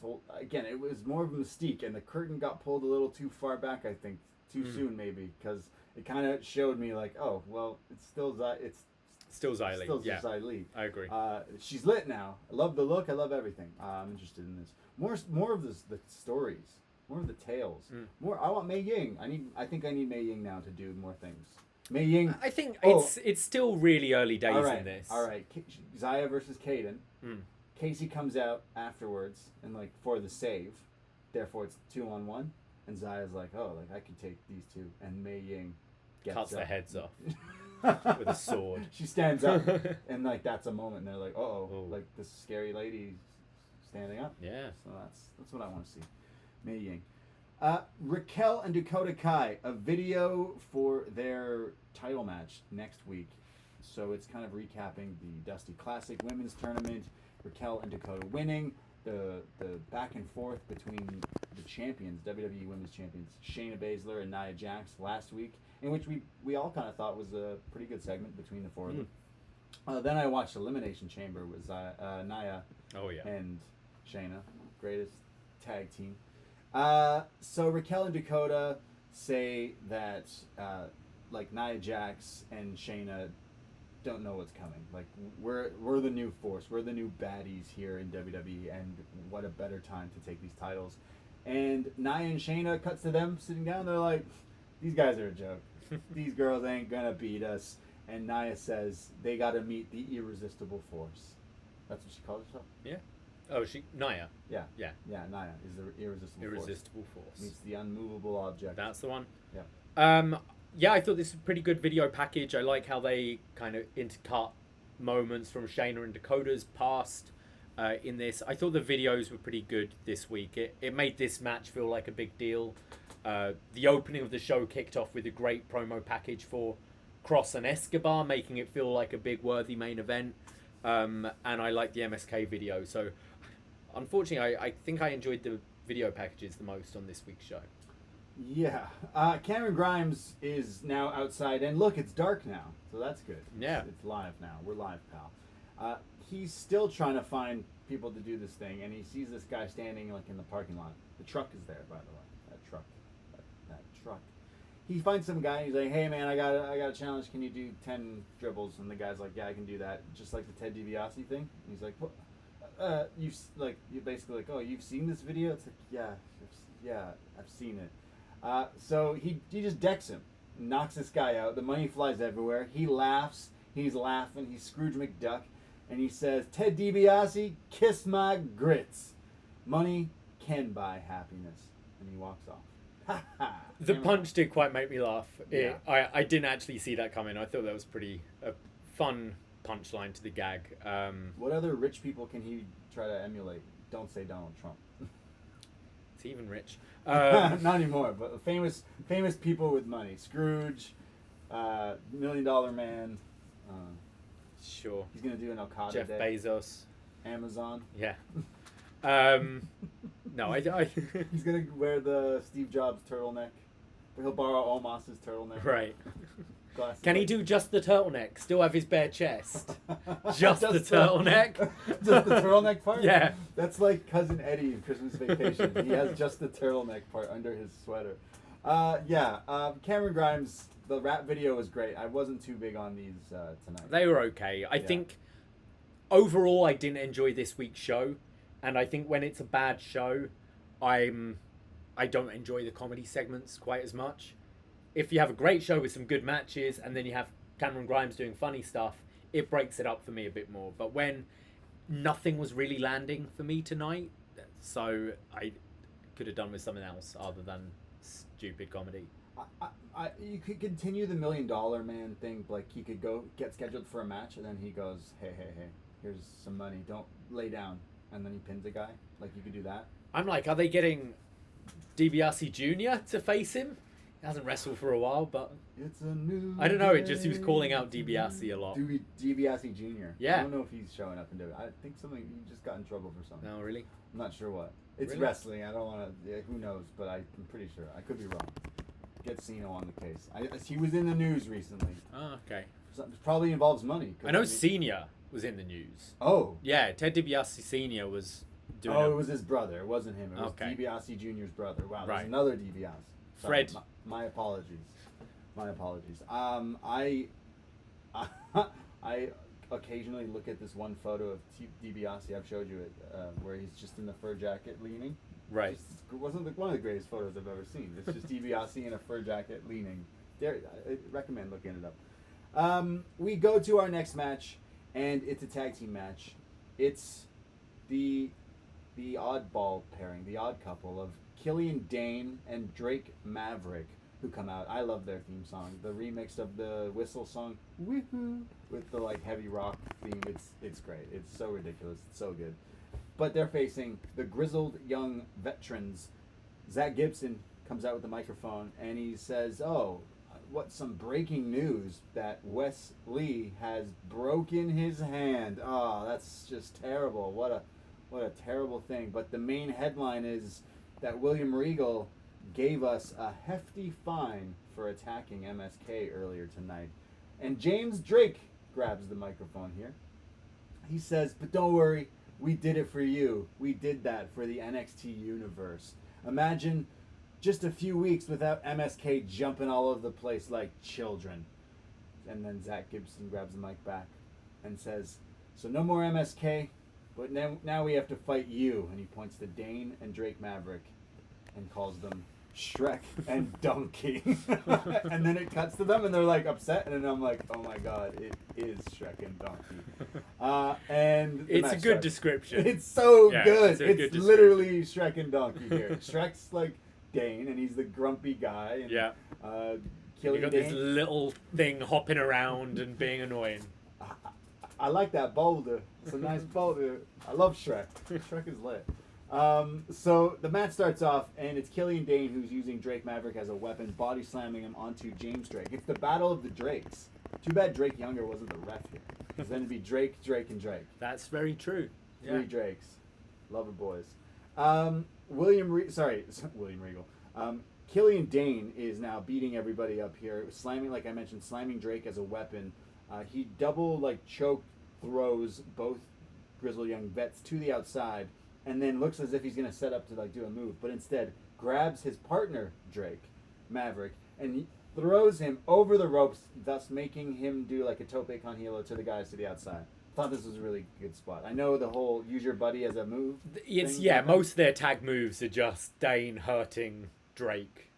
whole, again, it was more of a mystique, and the curtain got pulled a little too far back, I think, too soon maybe, because it kind of showed me like, oh, well, it's still Xayah Lee. Still Xayah Lee. I agree. She's lit now. I love the look. I love everything. I'm interested in this. More of the stories. More of the tales. More. I want Mei Ying. I think I need Mei Ying now to do more things. Mei Ying. I think it's still really early days in this. All right. Xayah versus Cayden. Casey comes out afterwards and like for the save. Therefore, it's 2-on-1. And Xayah's like, oh, like I could take these two. And Mei Ying cuts their heads off. With a sword. She stands up, and like that's a moment. And they're like, "Oh, like this scary lady standing up." Yeah. So that's what I want to see. Mei Ying, Raquel and Dakota Kai, a video for their title match next week. So it's kind of recapping the Dusty Classic Women's Tournament. Raquel and Dakota winning. The back and forth between the champions, WWE Women's Champions, Shayna Baszler and Nia Jax last week, in which we all kind of thought was a pretty good segment between the four of them. Then I watched Elimination Chamber with Nia and Shayna, greatest tag team. So Raquel and Dakota say that like Nia Jax and Shayna don't know what's coming. Like we're the new force. We're the new baddies here in WWE, and what a better time to take these titles. And Nia and Shayna cuts to them sitting down. They're like, these guys are a joke. These girls ain't gonna beat us. And Nia says they gotta meet the irresistible force. That's what she calls herself? Yeah. Oh, Nia. Yeah. Yeah. Yeah, Nia is the irresistible force. Meets the unmovable object. That's the one. Yeah. Yeah, I thought this was a pretty good video package. I like how they kind of intercut moments from Shayna and Dakota's past. in this. I thought the videos were pretty good this week. It made this match feel like a big deal. The opening of the show kicked off with a great promo package for Cross and Escobar, making it feel like a big worthy main event. And I like the MSK video. So unfortunately, I think I enjoyed the video packages the most on this week's show. Yeah. Cameron Grimes is now outside, and look, it's dark now, so that's good. Yeah. It's live now. We're live, pal. He's still trying to find people to do this thing, and he sees this guy standing like in the parking lot. The truck is there, by the way. That truck. That truck. He finds some guy, and he's like, "Hey man, I got a challenge. Can you do 10 dribbles?" And the guy's like, "Yeah, I can do that." Just like the Ted DiBiase thing. And he's like, "What? You're basically like, oh, you've seen this video?" It's like, yeah, I've seen it. So he just decks him, knocks this guy out. The money flies everywhere. He laughs. He's laughing. He's Scrooge McDuck, and he says, "Ted DiBiase, kiss my grits. Money can buy happiness." And he walks off. Ha ha. The punch did quite make me laugh. Yeah. I didn't actually see that coming. I thought that was pretty fun punchline to the gag. What other rich people can he try to emulate? Don't say Donald Trump. It's even rich. Not anymore, but famous people with money. Scrooge, $1 Million Man. Sure. He's gonna do an Okada Jeff day. Bezos. Amazon. Yeah. No, I He's gonna wear the Steve Jobs turtleneck, but he'll borrow Omos's turtleneck. right. Glasses Can he like- do just the turtleneck? Still have his bare chest? Just the turtleneck? Just the turtleneck part? Yeah. That's like Cousin Eddie in Christmas Vacation. He has just the turtleneck part under his sweater. Cameron Grimes, the rap video was great. I wasn't too big on these tonight. They were okay. I think overall I didn't enjoy this week's show, and I think when it's a bad show, I don't enjoy the comedy segments quite as much. If you have a great show with some good matches and then you have Cameron Grimes doing funny stuff, it breaks it up for me a bit more. But when nothing was really landing for me tonight, so I could have done with something else other than stupid comedy. You could continue the $1 Million Man thing. Like, he could go get scheduled for a match, and then he goes, hey, here's some money. Don't lay down. And then he pins a guy. Like, you could do that. I'm like, are they getting DiBiase Jr. to face him? He hasn't wrestled for a while, but It's a new I don't know. It just he was calling out DiBiase a lot. DiBiase Jr. Yeah. I don't know if he's showing up and doing it. I think he just got in trouble for something. No, really? I'm not sure what. It's Really? wrestling. I don't want to. Yeah, who knows? But I'm pretty sure. I could be wrong. Get Cena on the case. He was in the news recently. Oh, okay. It probably involves money. I know Senior was in the news. Oh. Yeah, Ted DiBiase Senior was doing. Oh, it was his brother. It wasn't him. It was Okay. DiBiase Jr.'s brother. Wow, Right. there's another DiBiase. Sorry, Fred. My apologies. My apologies. I occasionally look at this one photo of DiBiase. I've showed you it, where he's just in the fur jacket leaning. Right. It wasn't one of the greatest photos I've ever seen. It's just DiBiase in a fur jacket leaning. There, I recommend looking it up. We go to our next match, and it's a tag team match. It's the oddball pairing, the odd couple of Killian Dane and Drake Maverick, who come out. I love their theme song. The remix of the whistle song, woohoo, with the like heavy rock theme. It's great. It's so ridiculous. It's so good. But they're facing the grizzled young veterans. Zach Gibson comes out with the microphone and he says, "Oh, what's some breaking news that Wes Lee has broken his hand? Oh, that's just terrible. What a terrible thing." But the main headline is that William Regal gave us a hefty fine for attacking MSK earlier tonight. And James Drake grabs the microphone here. He says, "But don't worry, we did it for you. We did that for the NXT universe. Imagine just a few weeks without MSK jumping all over the place like children." And then Zach Gibson grabs the mic back and says, "So no more MSK, but now we have to fight you." And he points to Dane and Drake Maverick and calls them Shrek and Donkey. And then it cuts to them and they're like upset, and then I'm like, oh my god, it is Shrek and Donkey. And the It's a match good starts. description. It's so Yeah, good. it's a It's good description. literally Shrek and Donkey here. Shrek's like Dane, and he's the grumpy guy. And, Yeah. You Killian got this Dane. little thing hopping around and being annoying. I like that boulder. It's a nice boulder. I love Shrek. Shrek is lit. So the match starts off, and it's Killian Dane who's using Drake Maverick as a weapon, body slamming him onto James Drake. It's the battle of the Drakes. Too bad Drake Younger wasn't the ref here. Because then it'd be Drake, and Drake. That's very true. Three Drakes. Lover boys. William Regal. Killian Dane is now beating everybody up here, slamming, like I mentioned, slamming Drake as a weapon. He double choke throws both Grizzled Young Vets to the outside, and then looks as if he's gonna set up to do a move, but instead grabs his partner Drake Maverick and he throws him over the ropes, thus making him do a tope con hilo to the guys to the outside. Thought this was a really good spot. I know the whole use your buddy as a move. Most of their tag moves are just Dane hurting Drake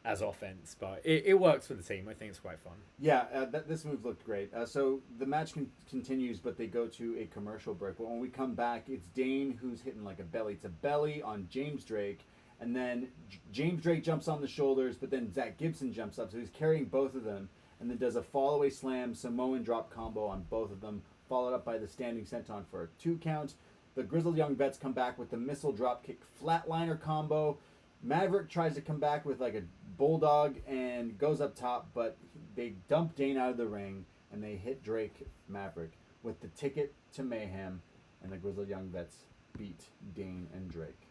as offense, but it works for the team. I think it's quite fun. Yeah, this move looked great. So the match continues, but they go to a commercial break. But when we come back, it's Dane who's hitting a belly to belly on James Drake, and then James Drake jumps on the shoulders, but then Zach Gibson jumps up, so he's carrying both of them, and then does a fall-away slam Samoan drop combo on both of them, followed up by the standing senton for a 2 count. The Grizzled Young Vets come back with the missile dropkick flatliner combo. Maverick tries to come back with a bulldog and goes up top, but they dump Dane out of the ring and they hit Drake Maverick with the ticket to mayhem, and the Grizzled Young Vets beat Dane and Drake.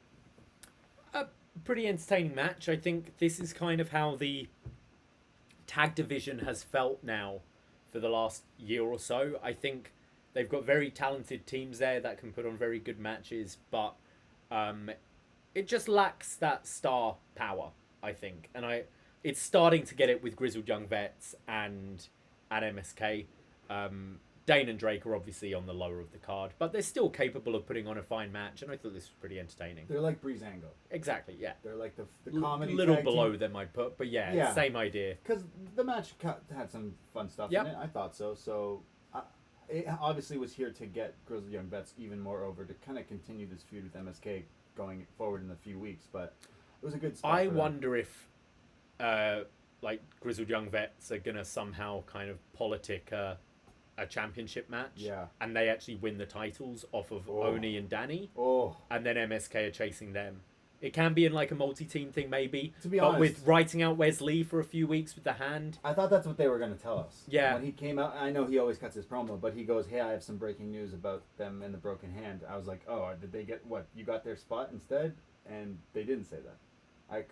A pretty entertaining match. I think this is kind of how the tag division has felt now for the last year or so. I think they've got very talented teams there that can put on very good matches, but it just lacks that star power, I think. And it's starting to get it with Grizzled Young Vets and MSK. Dane and Drake are obviously on the lower of the card, but they're still capable of putting on a fine match, and I thought this was pretty entertaining. They're like Breezango. Exactly, yeah. They're like the comedy little tag below team. them, I'd put, but yeah, same idea. Because the match had some fun stuff in it. I thought so. So it obviously was here to get Grizzled Young Vets even more over, to kind of continue this feud with MSK going forward in a few weeks. But it was a good spot. I wonder if Grizzled Young Vets are going to somehow kind of politic a championship match, and they actually win the titles off of Oni and Danny, and then MSK are chasing them. It can be in a multi-team thing maybe, to be but honest, with writing out Wes Lee for a few weeks with the hand. I thought that's what they were going to tell us. Yeah. When he came out, I know he always cuts his promo, but he goes, "Hey, I have some breaking news about them and the broken hand." I was like, "Oh, did they get what? You got their spot instead?" And they didn't say that.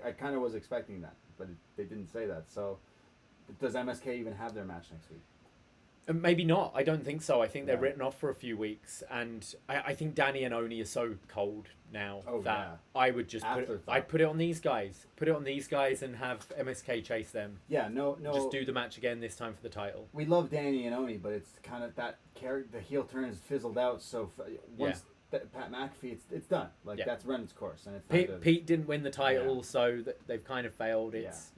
I kind of was expecting that, but they didn't say that. So does MSK even have their match next week? Maybe not. I don't think so. I think they're written off for a few weeks, and I think Danny and Oni are so cold now that I would just put it on these guys. Put it on these guys and have MSK chase them. Yeah, no. Just do the match again this time for the title. We love Danny and Oni, but it's kind of that the heel turn has fizzled out. So once Pat McAfee, it's done. That's run its course, and it's Pete didn't win the title, so they've kind of failed. It's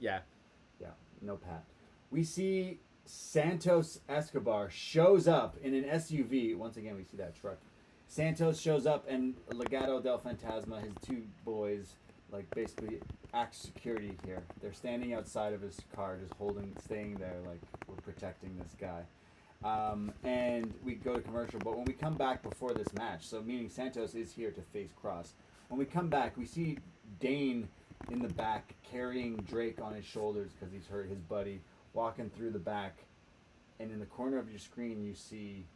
no Pat. We see Santos Escobar shows up in an SUV. Once again, we see that truck. Santos shows up, and Legado del Fantasma, his 2 boys, basically act security here. They're standing outside of his car, just staying there, we're protecting this guy. And we go to commercial, but when we come back before this match, so meaning Santos is here to face Cross. When we come back, we see Dane in the back carrying Drake on his shoulders because he's hurt his buddy, walking through the back, and in the corner of your screen you see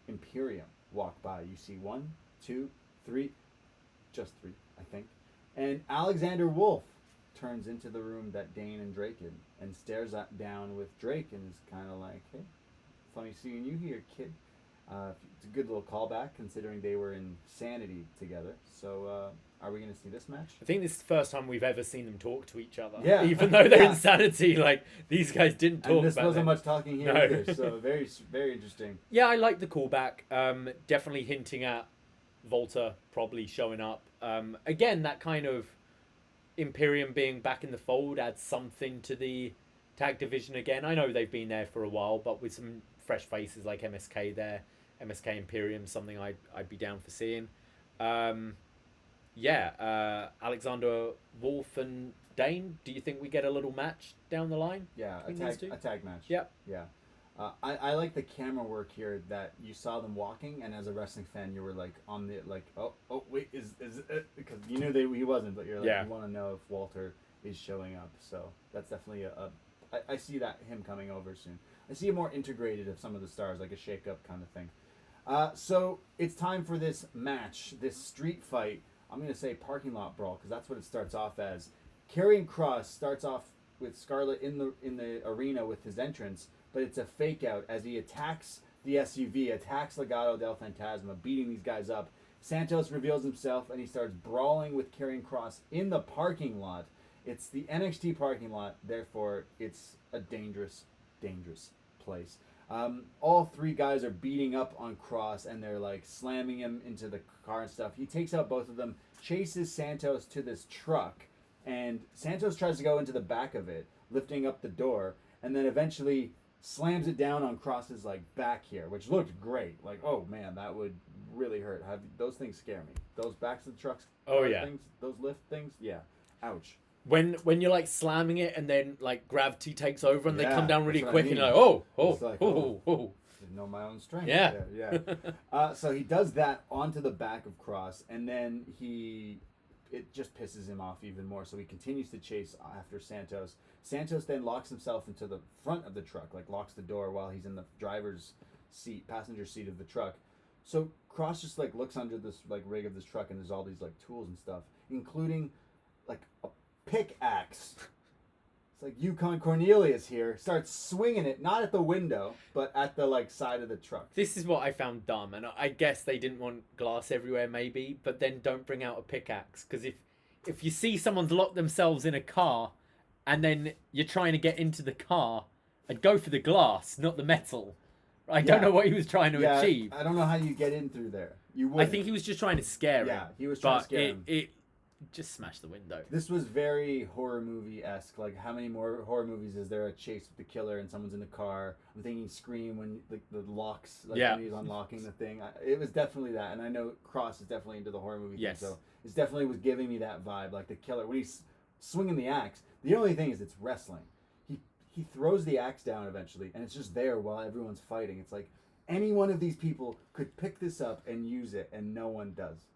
Imperium walk by. You see 1, 2, 3, just 3, I think. And Alexander Wolf turns into the room that Dane and Drake in and stares down with Drake and is kind of like, "Hey, funny seeing you here, kid." It's a good little callback considering they were in Sanity together. So are we going to see this match? I think this is the first time we've ever seen them talk to each other. Yeah. Even though they're in Sanity, these guys didn't talk. And this wasn't then. much talking here either, so very, very interesting. Yeah, I like the callback. Definitely hinting at Volta probably showing up. Again, that kind of Imperium being back in the fold adds something to the tag division again. I know they've been there for a while, but with some fresh faces like MSK there, MSK Imperium, something I'd be down for seeing. Alexander Wolf and Dane, do you think we get a little match down the line? Yeah, a tag match. Yep. Yeah. I like the camera work here that you saw them walking, and as a wrestling fan, you were like on the like, oh wait, is it? Because you knew he wasn't, but you're like, you want to know if Walter is showing up. So that's definitely I see that him coming over soon. I see a more integrated of some of the stars, like a shake-up kind of thing. So it's time for this match, this street fight. I'm going to say parking lot brawl because that's what it starts off as. Karrion Kross starts off with Scarlett in the arena with his entrance, but it's a fake out as he attacks the SUV, attacks Legado del Fantasma, beating these guys up. Santos reveals himself and he starts brawling with Karrion Kross in the parking lot. It's the NXT parking lot, therefore it's a dangerous place. All three guys are beating up on Kross and they're like slamming him into the car and stuff. He takes out both of them, chases Santos to this truck, and Santos tries to go into the back of it, lifting up the door, and then eventually slams it down on Kross's like back here, which looked great. Like, oh man, that would really hurt. Those things scare me. Those backs of the trucks. Oh yeah. Things, those lift things. Yeah. Ouch. When you're like slamming it and then like gravity takes over and they come down really quick and you're like, Didn't know my own strength. Yeah. So he does that onto the back of Kross, and then it just pisses him off even more. So he continues to chase after Santos. Santos then locks himself into the front of the truck, like locks the door while he's in the driver's seat, passenger seat of the truck. So Kross just like looks under this like rig of this truck, and there's all these like tools and stuff, including like a pickaxe. It's like Yukon Cornelius here starts swinging it, not at the window, but at the like side of the truck. This is what I found dumb, and I guess they didn't want glass everywhere maybe, but then don't bring out a pickaxe, because if you see someone's locked themselves in a car and then you're trying to get into the car, I'd go for the glass, not the metal. I don't know what he was trying to achieve. I don't know how you get in through there. You would. I think he was just trying to scare him. Yeah, he was trying to scare him. It just smashed the window. This was very horror movie-esque. Like, how many more horror movies is there a chase with the killer and someone's in the car? I'm thinking Scream when the locks, like when he's unlocking the thing. It was definitely that. And I know Kross is definitely into the horror movie thing, so it definitely was giving me that vibe. Like the killer, when he's swinging the axe, the only thing is it's wrestling. He throws the axe down eventually, and it's just there while everyone's fighting. It's like, any one of these people could pick this up and use it, and no one does.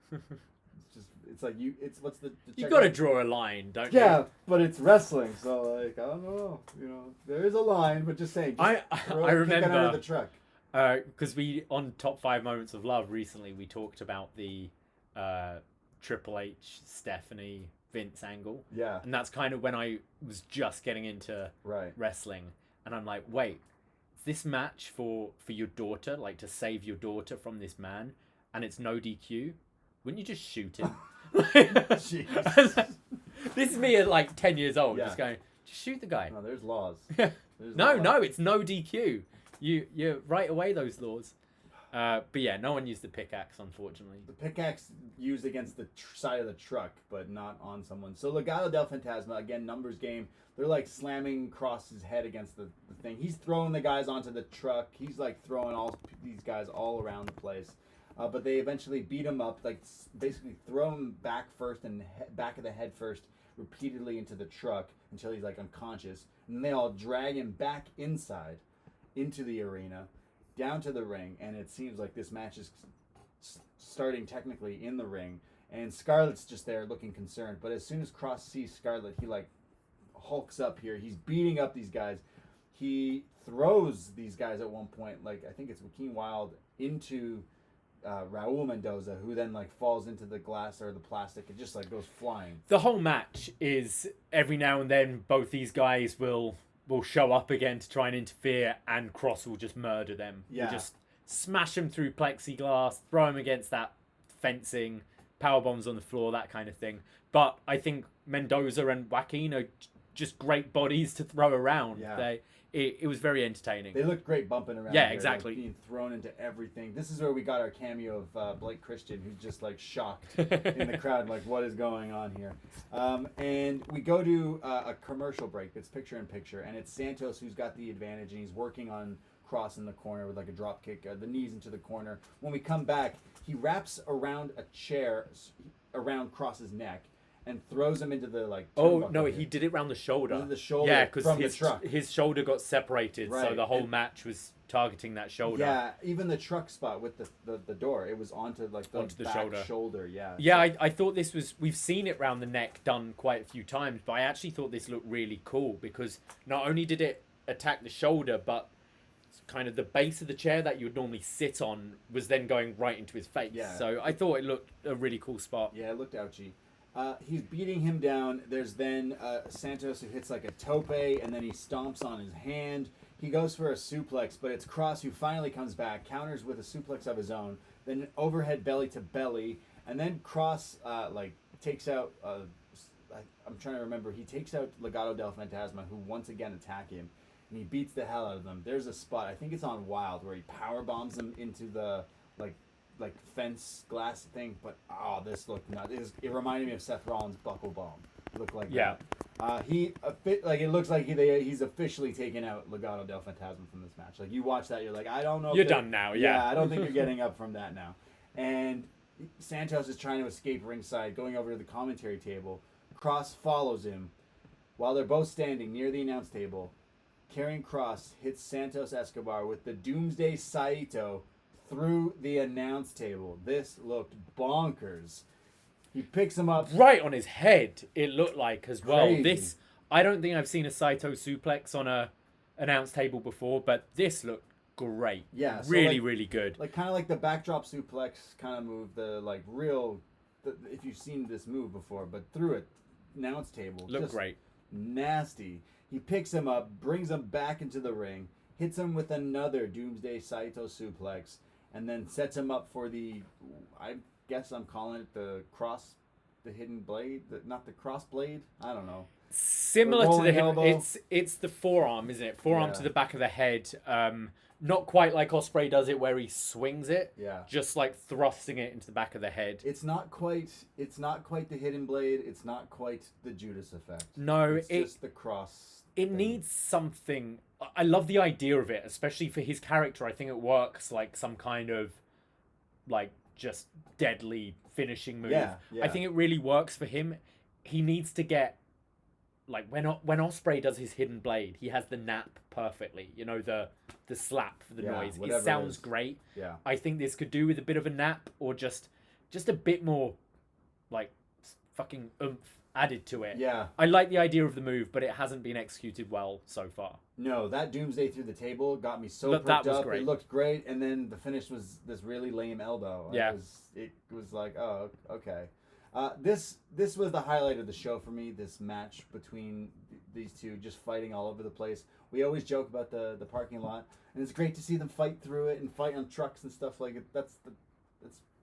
It's like what's the you got to draw a line, don't you? Yeah, but it's wrestling, so like I don't know. There is a line, but just saying. I remember kick it out of the truck. Because we on Top 5 Moments of Love recently we talked about the Triple H, Stephanie, Vince angle. Yeah, and that's kind of when I was just getting into wrestling, and I'm like, wait, is this match for your daughter, like to save your daughter from this man, and it's no DQ? Wouldn't you just shoot him? This is me at like 10 years old, just going, just shoot the guy. No, there's laws. No, it's no DQ. You write away those laws. But yeah, no one used the pickaxe, unfortunately. The pickaxe used against the side of the truck, but not on someone. So Legado del Fantasma, again, numbers game. They're like slamming Kross's head against the thing. He's throwing the guys onto the truck. He's like throwing all these guys all around the place. But they eventually beat him up, like basically throw him back first and back of the head first repeatedly into the truck until he's like unconscious. And they all drag him back inside into the arena, down to the ring. And it seems like this match is starting technically in the ring. And Scarlett's just there looking concerned. But as soon as Kross sees Scarlett, he like hulks up here. He's beating up these guys. He throws these guys at one point, like I think it's Joaquin Wilde, into Raul Mendoza, who then like falls into the glass or the plastic. It just like goes flying. The whole match is every now and then both these guys will show up again to try and interfere, and Kross will just murder them. Yeah. He'll just smash them through plexiglass, throw them against that fencing, power bombs on the floor, that kind of thing. But I think Mendoza and Joaquin are just great bodies to throw around. Yeah. It was very entertaining. They looked great bumping around. Yeah, here, exactly. Like being thrown into everything. This is where we got our cameo of Blake Christian, who's just like shocked in the crowd, like what is going on here? And we go to a commercial break. It's picture in picture, and it's Santos who's got the advantage, and he's working on Kross in the corner with like a drop kick, the knees into the corner. When we come back, he wraps around a chair around Kross's neck, and throws him into the like. Oh no, he did it round the shoulder. The shoulder. Yeah, because from the truck. his shoulder got separated, so Right. the whole match was targeting that shoulder. Yeah, even the truck spot with the door, it was onto like the Onto the back shoulder. Yeah. Yeah, I thought this was. We've seen it round the neck done quite a few times, but I actually thought this looked really cool because not only did it attack the shoulder, but kind of the base of the chair that you would normally sit on was then going right into his face. Yeah. So I thought it looked a really cool spot. Yeah, it looked ouchy. He's beating him down. There's then Santos who hits like a tope, and then he stomps on his hand. He goes for a suplex, but it's Cross who finally comes back, counters with a suplex of his own, then overhead belly to belly, and then Cross takes out. I'm trying to remember. He takes out Legado del Fantasma, who once again attack him, and he beats the hell out of them. There's a spot, I think it's on Wild, where he power bombs them into the like fence glass thing. But this looked nuts. It reminded me of Seth Rollins' buckle bomb. It looked like that. It looks like he's officially taken out Legado del Fantasma from this match. Like you watch that, you're like, I don't know. You're done now. Yeah, I don't think you're getting up from that now. And Santos is trying to escape ringside, going over to the commentary table. Cross follows him while they're both standing near the announce table. Karrion Kross hits Santos Escobar with the Doomsday Saito through the announce table. This looked bonkers. He picks him up right on his head. It looked like as well. Crazy. I don't think I've seen a Saito suplex on a announce table before, but this looked great. Yeah, so really good. Like kind of like the backdrop suplex kind of move. If you've seen this move before, but through it, announce table. Looked just great. Nasty. He picks him up, brings him back into the ring, hits him with another Doomsday Saito suplex, and then sets him up for I guess I'm calling it the hidden blade, not the cross blade. I don't know. Similar to the elbow. It's the forearm, isn't it? Forearm to the back of the head. Not quite like Ospreay does it, where he swings it. Yeah. Just like thrusting it into the back of the head. It's not quite the hidden blade. It's not quite the Judas effect. No, it's just the cross. It needs something. I love the idea of it, especially for his character. I think it works like some kind of like just deadly finishing move. Yeah. I think it really works for him. He needs to get like when Ospreay does his hidden blade, he has the nap perfectly. You know, the slap for the noise. It sounds great. Yeah. I think this could do with a bit of a nap or just a bit more like fucking oomph added to it. Yeah. I like the idea of the move, but it hasn't been executed well so far. No, that Doomsday through the table got me so perked that was up. great. It looked great, and then the finish was this really lame elbow. Yeah. It was like, oh, okay. This was the highlight of the show for me, this match between these two, just fighting all over the place. We always joke about the parking lot, and it's great to see them fight through it and fight on trucks and stuff like it.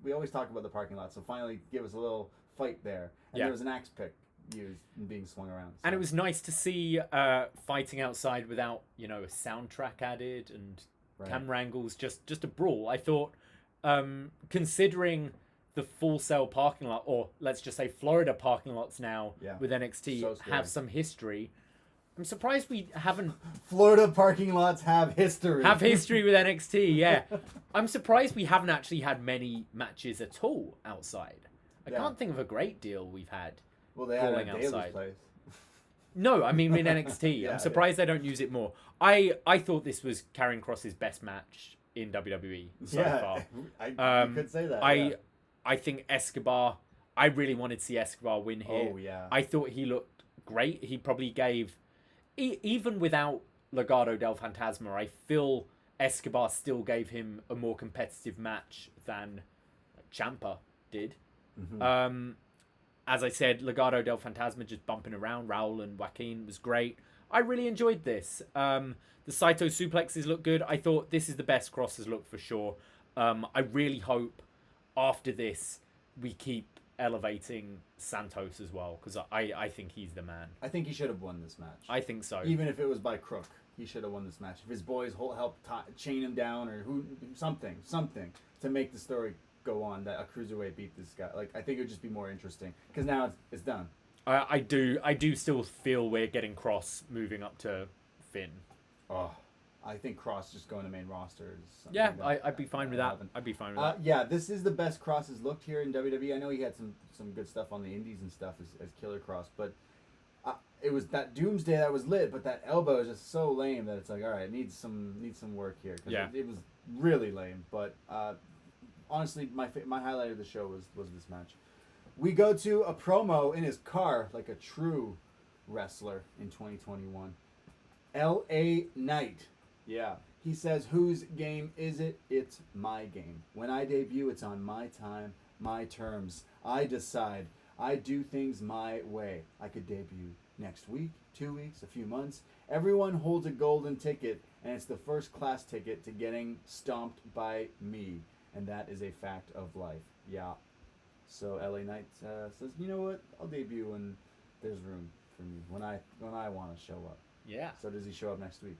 We always talk about the parking lot, so finally give us a little fight there. And there was an axe pick used and being swung around. So. And it was nice to see fighting outside without, a soundtrack added and camera angles, just a brawl. I thought, considering the Full Sail parking lot, or let's just say Florida parking lots now with NXT have some history. I'm surprised we haven't... Florida parking lots have history. Have history with NXT, yeah. I'm surprised we haven't actually had many matches at all outside. I can't think of a great deal we've had. Well, they had brawling a outside. Place. No, I mean in NXT. I'm surprised they don't use it more. I thought this was Karrion Kross's best match in WWE so far. You could say that. I think Escobar... I really wanted to see Escobar win here. Oh, yeah. I thought he looked great. He probably gave... even without Legado del Fantasma, I feel Escobar still gave him a more competitive match than Ciampa did. Mm-hmm. As I said, Legado del Fantasma just bumping around. Raul and Joaquin was great. I really enjoyed this. The Saito suplexes look good. I thought this is the best Kross has looked for sure. I really hope after this we keep elevating Santos as well, because I think he's the man. I think he should have won this match. I think so. Even if it was by crook, he should have won this match. If his boys helped chain him down or something to make the story go on that a cruiserweight beat this guy. Like, I think it would just be more interesting because now it's done. I do still feel we're getting Kross moving up to Finn. Oh, I think Cross just going to main roster is something Yeah, that, I'd be fine with that. I'd be fine with that. Yeah, this is the best Cross has looked here in WWE. I know he had some good stuff on the indies and stuff as Killer Cross, but it was that Doomsday that was lit, but that elbow is just so lame that it's like, all right, it needs some work here. Yeah. It was really lame, but honestly, my highlight of the show was this match. We go to a promo in his car, like a true wrestler in 2021. LA Knight. Yeah. He says, whose game is it? It's my game. When I debut, it's on my time, my terms. I decide. I do things my way. I could debut next week, 2 weeks, a few months. Everyone holds a golden ticket, and it's the first class ticket to getting stomped by me. And that is a fact of life. Yeah. So LA Knight says, you know what? I'll debut when there's room for me, when I want to show up. Yeah. So does he show up next week?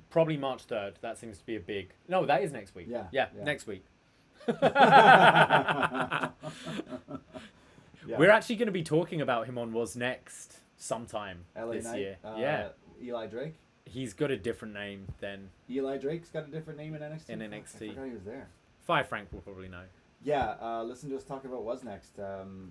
Probably March 3rd. That seems to be a big... No, that is next week. Yeah. Next week. Yeah. We're actually going to be talking about him on What's Next sometime LA this Knight, year. Yeah. Eli Drake. He's got a different name than... Eli Drake's got a different name in NXT. In I NXT. forgot he was there. Fi Frank will probably know. Yeah, listen to us talk about What's Next,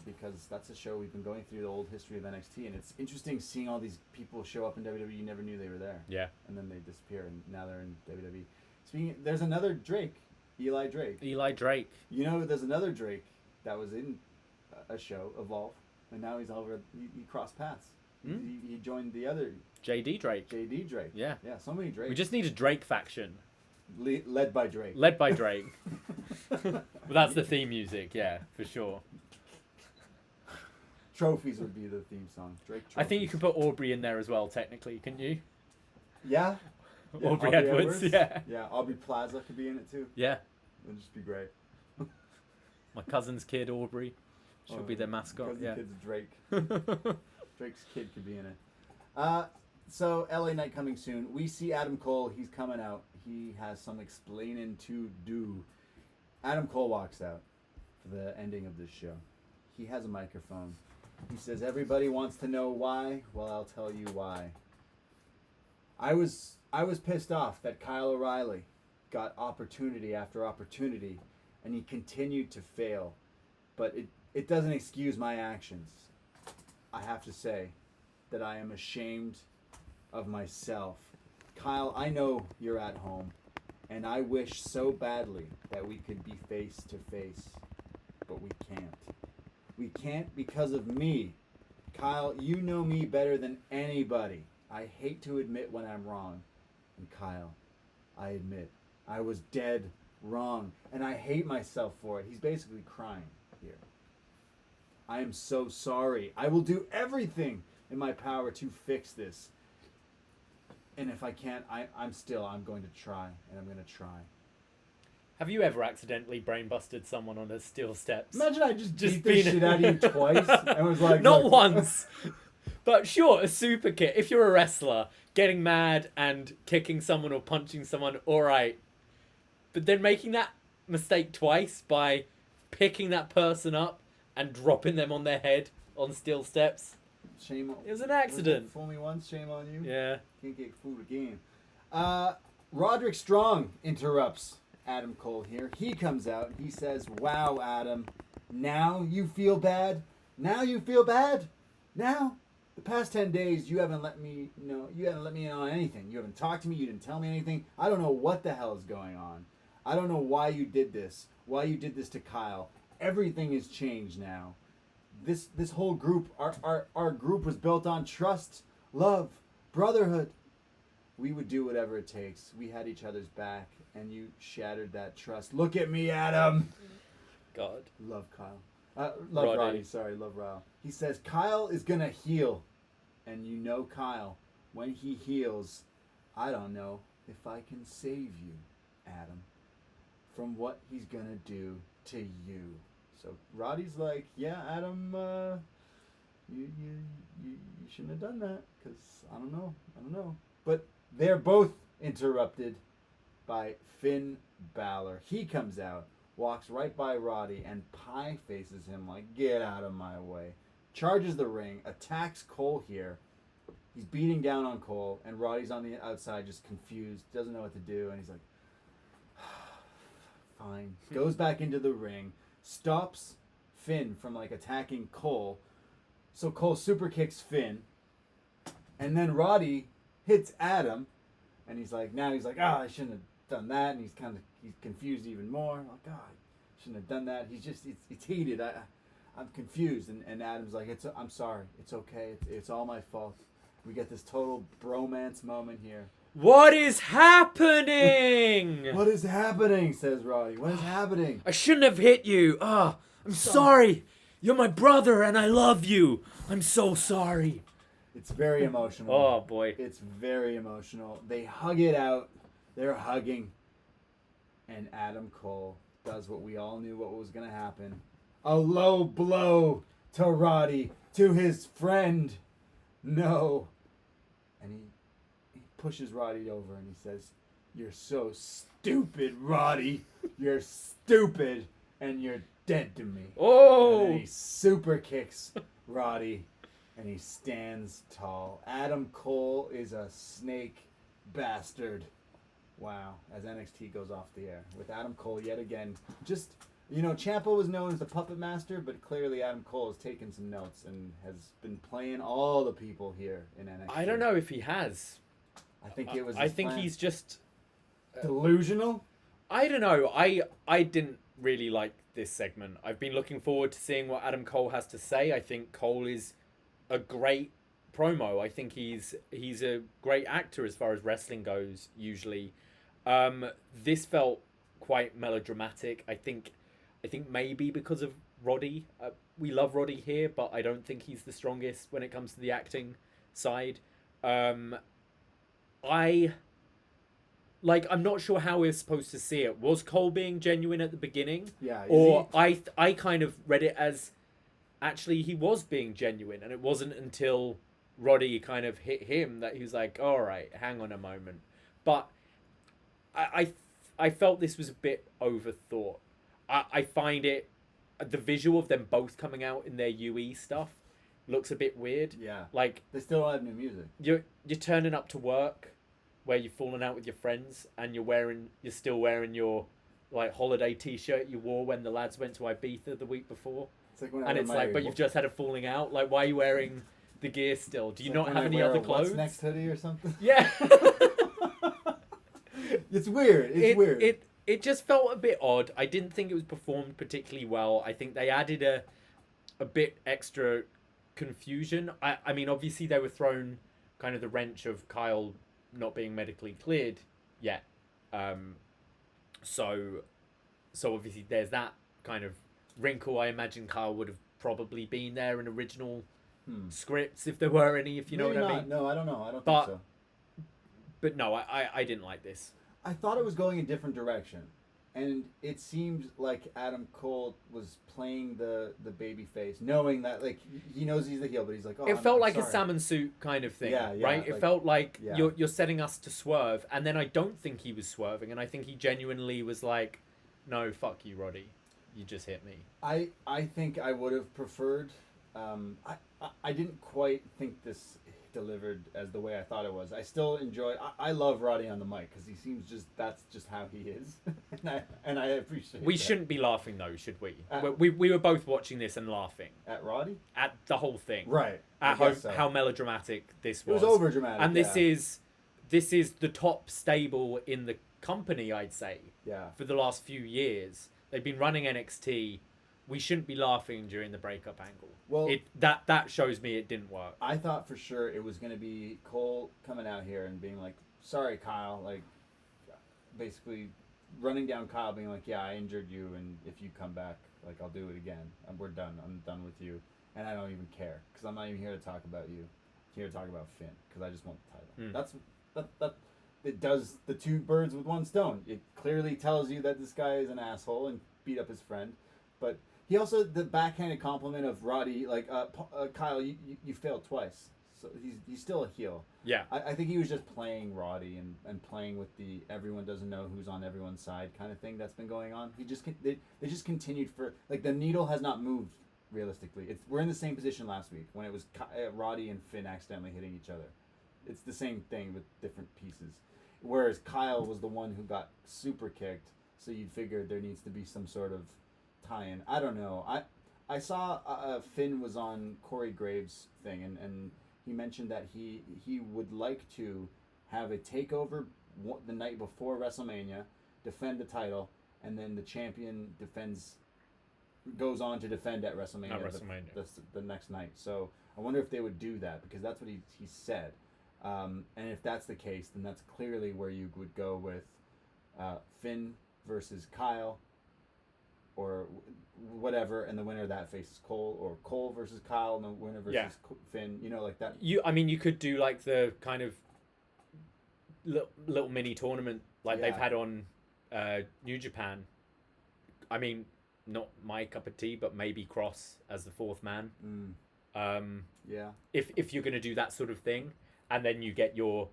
because that's a show we've been going through the old history of NXT, and it's interesting seeing all these people show up in WWE. You never knew they were there. Yeah. And then they disappear, and now they're in WWE. There's another Drake, Eli Drake. Eli Drake. You know, there's another Drake that was in a show, Evolve, and now he's over. He crossed paths. He joined the other JD Drake. JD Drake. Yeah. Yeah, so many Drakes. We just need a Drake faction. Led by Drake. Led by Drake. Well, that's the theme music, yeah, for sure. Trophies would be the theme song. Drake Trophies. I think you could put Aubrey in there as well, technically, couldn't you? Yeah. Aubrey Edwards, yeah. Yeah, Aubrey Plaza could be in it too. Yeah. It'd just be great. My cousin's kid, Aubrey. She'll be their mascot. Cousin Yeah. kid's Drake. Drake's kid could be in it. So LA Knight coming soon. We see Adam Cole. He's coming out. He has some explaining to do. Adam Cole walks out for the ending of this show. He has a microphone. He says, everybody wants to know why. Well, I'll tell you why. I was pissed off that Kyle O'Reilly got opportunity after opportunity, and he continued to fail. But it doesn't excuse my actions. I have to say that I am ashamed of myself. Kyle, I know you're at home, and I wish so badly that we could be face to face, but we can't. We can't because of me. Kyle, you know me better than anybody. I hate to admit when I'm wrong. And Kyle, I admit, I was dead wrong, and I hate myself for it. He's basically crying here. I am so sorry. I will do everything in my power to fix this. And if I can't, I'm going to try, and I'm going to try. Have you ever accidentally brain busted someone on a steel steps? Imagine I just beat the shit out of you twice and was like... Not once! But sure, a super kick. If you're a wrestler, getting mad and kicking someone or punching someone, alright. But then making that mistake twice by picking that person up and dropping them on their head on steel steps. Shame on... It was an accident. Fool me once, shame on you. Yeah. Can't get fooled again. Roderick Strong interrupts Adam Cole here. He comes out. He says, wow, Adam. Now you feel bad? Now you feel bad? Now? The past 10 days, you haven't let me know. You haven't let me in on anything. You haven't talked to me. You didn't tell me anything. I don't know what the hell is going on. I don't know why you did this. Why you did this to Kyle. Everything has changed now. This whole group, our group was built on trust, love, brotherhood. We would do whatever it takes. We had each other's back, and you shattered that trust. Look at me, Adam. God. Love Kyle. Love Roddy. Sorry, love Ryle. He says, Kyle is going to heal. And you know Kyle, when he heals, I don't know if I can save you, Adam, from what he's going to do to you. So Roddy's like, yeah, Adam, you shouldn't have done that, because I don't know. But they're both interrupted by Finn Balor. He comes out, walks right by Roddy, and pie faces him like, get out of my way. Charges the ring, attacks Cole here. He's beating down on Cole, and Roddy's on the outside, just confused, doesn't know what to do, and he's like, fine. Goes back into the ring, stops Finn from like attacking Cole, so Cole super kicks Finn, and then Roddy hits Adam, and he's like, I shouldn't have done that, and he's confused even more. Like, God, I shouldn't have done that. It's heated. I'm confused, and Adam's like, I'm sorry, it's okay, it's all my fault. We get this total bromance moment here. What is happening? What is happening? Says Roddy. What is happening? I shouldn't have hit you. I'm sorry. You're my brother and I love you. I'm so sorry. It's very emotional. Oh, boy. It's very emotional. They hug it out. They're hugging. And Adam Cole does what we all knew what was going to happen. A low blow to Roddy, to his friend. No. And he pushes Roddy over and he says, "You're so stupid, Roddy. You're stupid and you're dead to me." Oh! And then he super kicks Roddy and he stands tall. Adam Cole is a snake bastard. Wow. As NXT goes off the air with Adam Cole yet again. Just, Ciampa was known as the puppet master, but clearly Adam Cole has taken some notes and has been playing all the people here in NXT. I don't know if he has. I think it was. I think he's just delusional. I don't know. I didn't really like this segment. I've been looking forward to seeing what Adam Cole has to say. I think Cole is a great promo. I think he's a great actor as far as wrestling goes. Usually, this felt quite melodramatic. I think maybe because of Roddy. We love Roddy here, but I don't think he's the strongest when it comes to the acting side. I'm not sure how we're supposed to see it. Was Cole being genuine at the beginning? Yeah. Or I kind of read it as actually he was being genuine, and it wasn't until Roddy kind of hit him that he was like, all right, hang on a moment. But I felt this was a bit overthought. I find it, the visual of them both coming out in their UE stuff looks a bit weird. Yeah. Like, they still don't have new music. You're turning up to work where you've fallen out with your friends and you're still wearing your like holiday t-shirt you wore when the lads went to Ibiza the week before. It's like, but you've just had a falling out. Like, why are you wearing the gear still? Do you not have any other clothes? What's next hoodie or something? Yeah. It's weird. It's weird. It just felt a bit odd. I didn't think it was performed particularly well. I think they added a bit extra confusion. I mean, obviously they were thrown kind of the wrench of Kyle not being medically cleared yet. So obviously there's that kind of wrinkle. I imagine Kyle would have probably been there in original scripts if there were any, if you know what I mean. No, I don't know. I don't think so. But no, I didn't like this. I thought it was going a different direction. And it seemed like Adam Cole was playing the baby face, knowing that, like, he knows he's the heel, but he's like, it felt like a salmon suit kind of thing, right? It felt like you're setting us to swerve, and then I don't think he was swerving, and I think he genuinely was like, no, fuck you, Roddy. You just hit me. I think I would have preferred... I didn't quite think this delivered as the way I thought it was. I still enjoy... I love Roddy on the mic because he seems that's just how he is. and I appreciate We that. shouldn't be laughing though, should we? We were both watching this and laughing. At Roddy? At the whole thing. Right. At how melodramatic this was. It was overdramatic. And this is the top stable in the company, I'd say. Yeah. For the last few years. They've been running NXT. We shouldn't be laughing during the breakup angle. Well, that shows me it didn't work. I thought for sure it was going to be Cole coming out here and being like, sorry, Kyle. Like, basically running down Kyle being like, yeah, I injured you, and if you come back, like, I'll do it again. And we're done. I'm done with you. And I don't even care because I'm not even here to talk about you. I'm here to talk about Finn because I just want the title. That it does the two birds with one stone. It clearly tells you that this guy is an asshole and beat up his friend. But he also, the backhanded compliment of Roddy, like, Kyle, you failed twice. So he's still a heel. Yeah. I think he was just playing Roddy and playing with the everyone doesn't know who's on everyone's side kind of thing that's been going on. They just continued for, like, the needle has not moved realistically. We're in the same position last week when it was Roddy and Finn accidentally hitting each other. it's the same thing with different pieces. Whereas Kyle was the one who got super kicked, so you'd figure there needs to be some sort of tie-in. I don't know. I saw Finn was on Corey Graves' thing, and he mentioned that he would like to have a takeover the night before WrestleMania, defend the title, and then the champion goes on to defend at WrestleMania, the next night. So I wonder if they would do that, because that's what he said. And if that's the case, then that's clearly where you would go with Finn versus Kyle, or whatever, and the winner of that faces Cole, or Cole versus Kyle, and the winner versus Finn. You know, like that. You could do like the kind of little mini tournament like they've had on New Japan. I mean, not my cup of tea, but maybe Cross as the fourth man. If you're going to do that sort of thing, and then you get your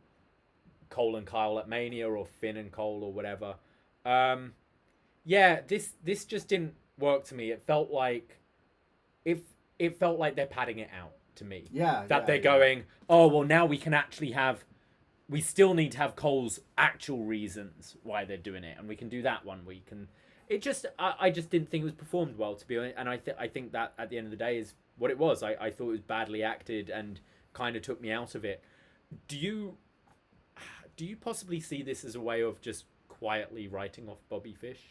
Cole and Kyle at Mania, or Finn and Cole, or whatever. This just didn't work to me. It felt like they're padding it out to me. They're going, oh well, now we can actually have. We still need to have Cole's actual reasons why they're doing it, and we can do that one week. And it just, I just didn't think it was performed well, to be honest. And I think that at the end of the day is what it was. I thought it was badly acted and kind of took me out of it. Do you possibly see this as a way of just quietly writing off Bobby Fish?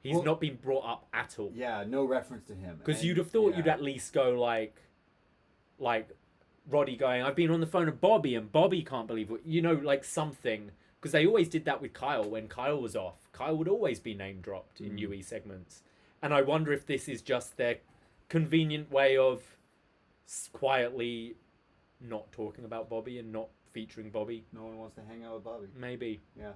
He's not been brought up at all. Yeah, no reference to him. Because you'd have thought you'd at least go like Roddy going, I've been on the phone with Bobby, and Bobby can't believe it. You know, like something. Because they always did that with Kyle when Kyle was off. Kyle would always be name dropped in UE segments. And I wonder if this is just their convenient way of quietly not talking about Bobby and not featuring Bobby. No one wants to hang out with Bobby. Maybe. Yeah.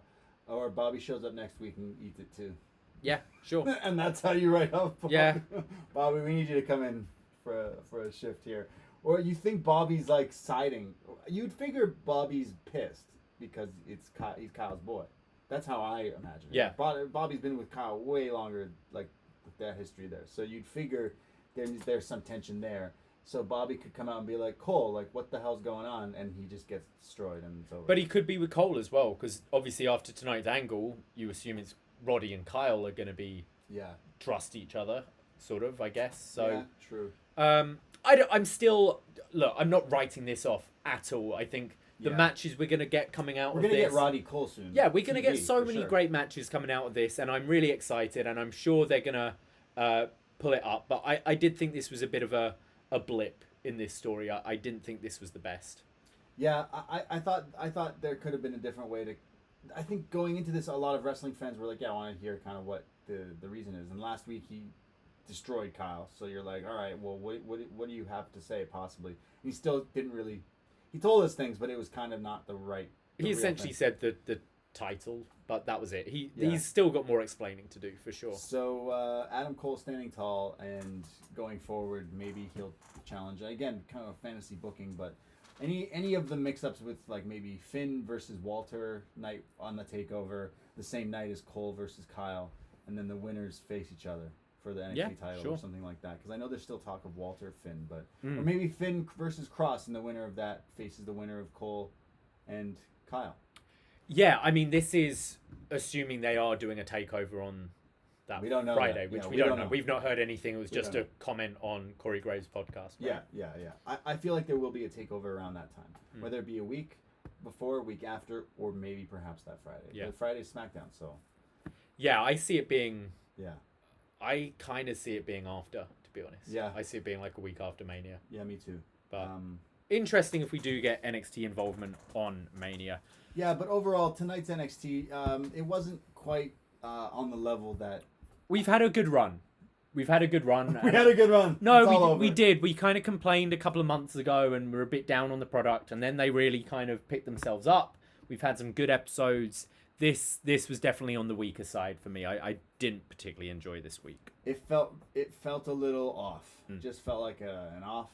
Or Bobby shows up next week and eats it too. Yeah, sure. And that's how you write off Bobby. Yeah. Bobby, we need you to come in for a shift here. Or you think Bobby's like siding. You'd figure Bobby's pissed because he's Kyle's boy. That's how I imagine it. Yeah. Bobby's been with Kyle way longer, like with that history there. So you'd figure there's some tension there. So Bobby could come out and be like, Cole, like, what the hell's going on? And he just gets destroyed and it's over. But he could be with Cole as well, because obviously after tonight's angle, you assume it's Roddy and Kyle are going to be trust each other, sort of, I guess. So yeah, true. I'm still... Look, I'm not writing this off at all. I think the matches we're going to get coming out of this... We're going to get Roddy Cole soon. Yeah, we're going to get so many great matches coming out of this, and I'm really excited, and I'm sure they're going to pull it up. But I did think this was a bit of a blip in this story. I didn't think this was the best. Yeah, I thought there could have been a different way to... I think going into this, a lot of wrestling fans were like, yeah, I want to hear kind of what the reason is. And last week he destroyed Kyle, so you're like, all right, well, what do you have to say possibly? And he still didn't really... He told us things, but it was kind of not the right... He essentially said the title, but that was it. He's still got more explaining to do, for sure. So Adam Cole standing tall, and going forward, maybe he'll challenge. Again, kind of a fantasy booking, but any of the mix-ups with like maybe Finn versus Walter night on the takeover, the same night as Cole versus Kyle, and then the winners face each other for the NXT title or something like that. Because I know there's still talk of Walter Finn, but or maybe Finn versus Cross, and the winner of that faces the winner of Cole and Kyle. Yeah, I mean, this is assuming they are doing a takeover on that Friday, which we don't know. We've not heard anything. It was just a comment on Corey Graves' podcast. Right? Yeah. I feel like there will be a takeover around that time, whether it be a week before, a week after, or maybe perhaps that Friday. Yeah. But Friday's SmackDown, so. Yeah, I see it being... Yeah. I kind of see it being after, to be honest. Yeah. I see it being like a week after Mania. Yeah, me too. But interesting if we do get NXT involvement on Mania. Yeah, but overall, tonight's NXT, it wasn't quite on the level that... We've had a good run. We had a good run. No, we did. We kind of complained a couple of months ago and we're a bit down on the product, and then they really kind of picked themselves up. We've had some good episodes. This was definitely on the weaker side for me. I didn't particularly enjoy this week. It felt a little off. It just felt like an off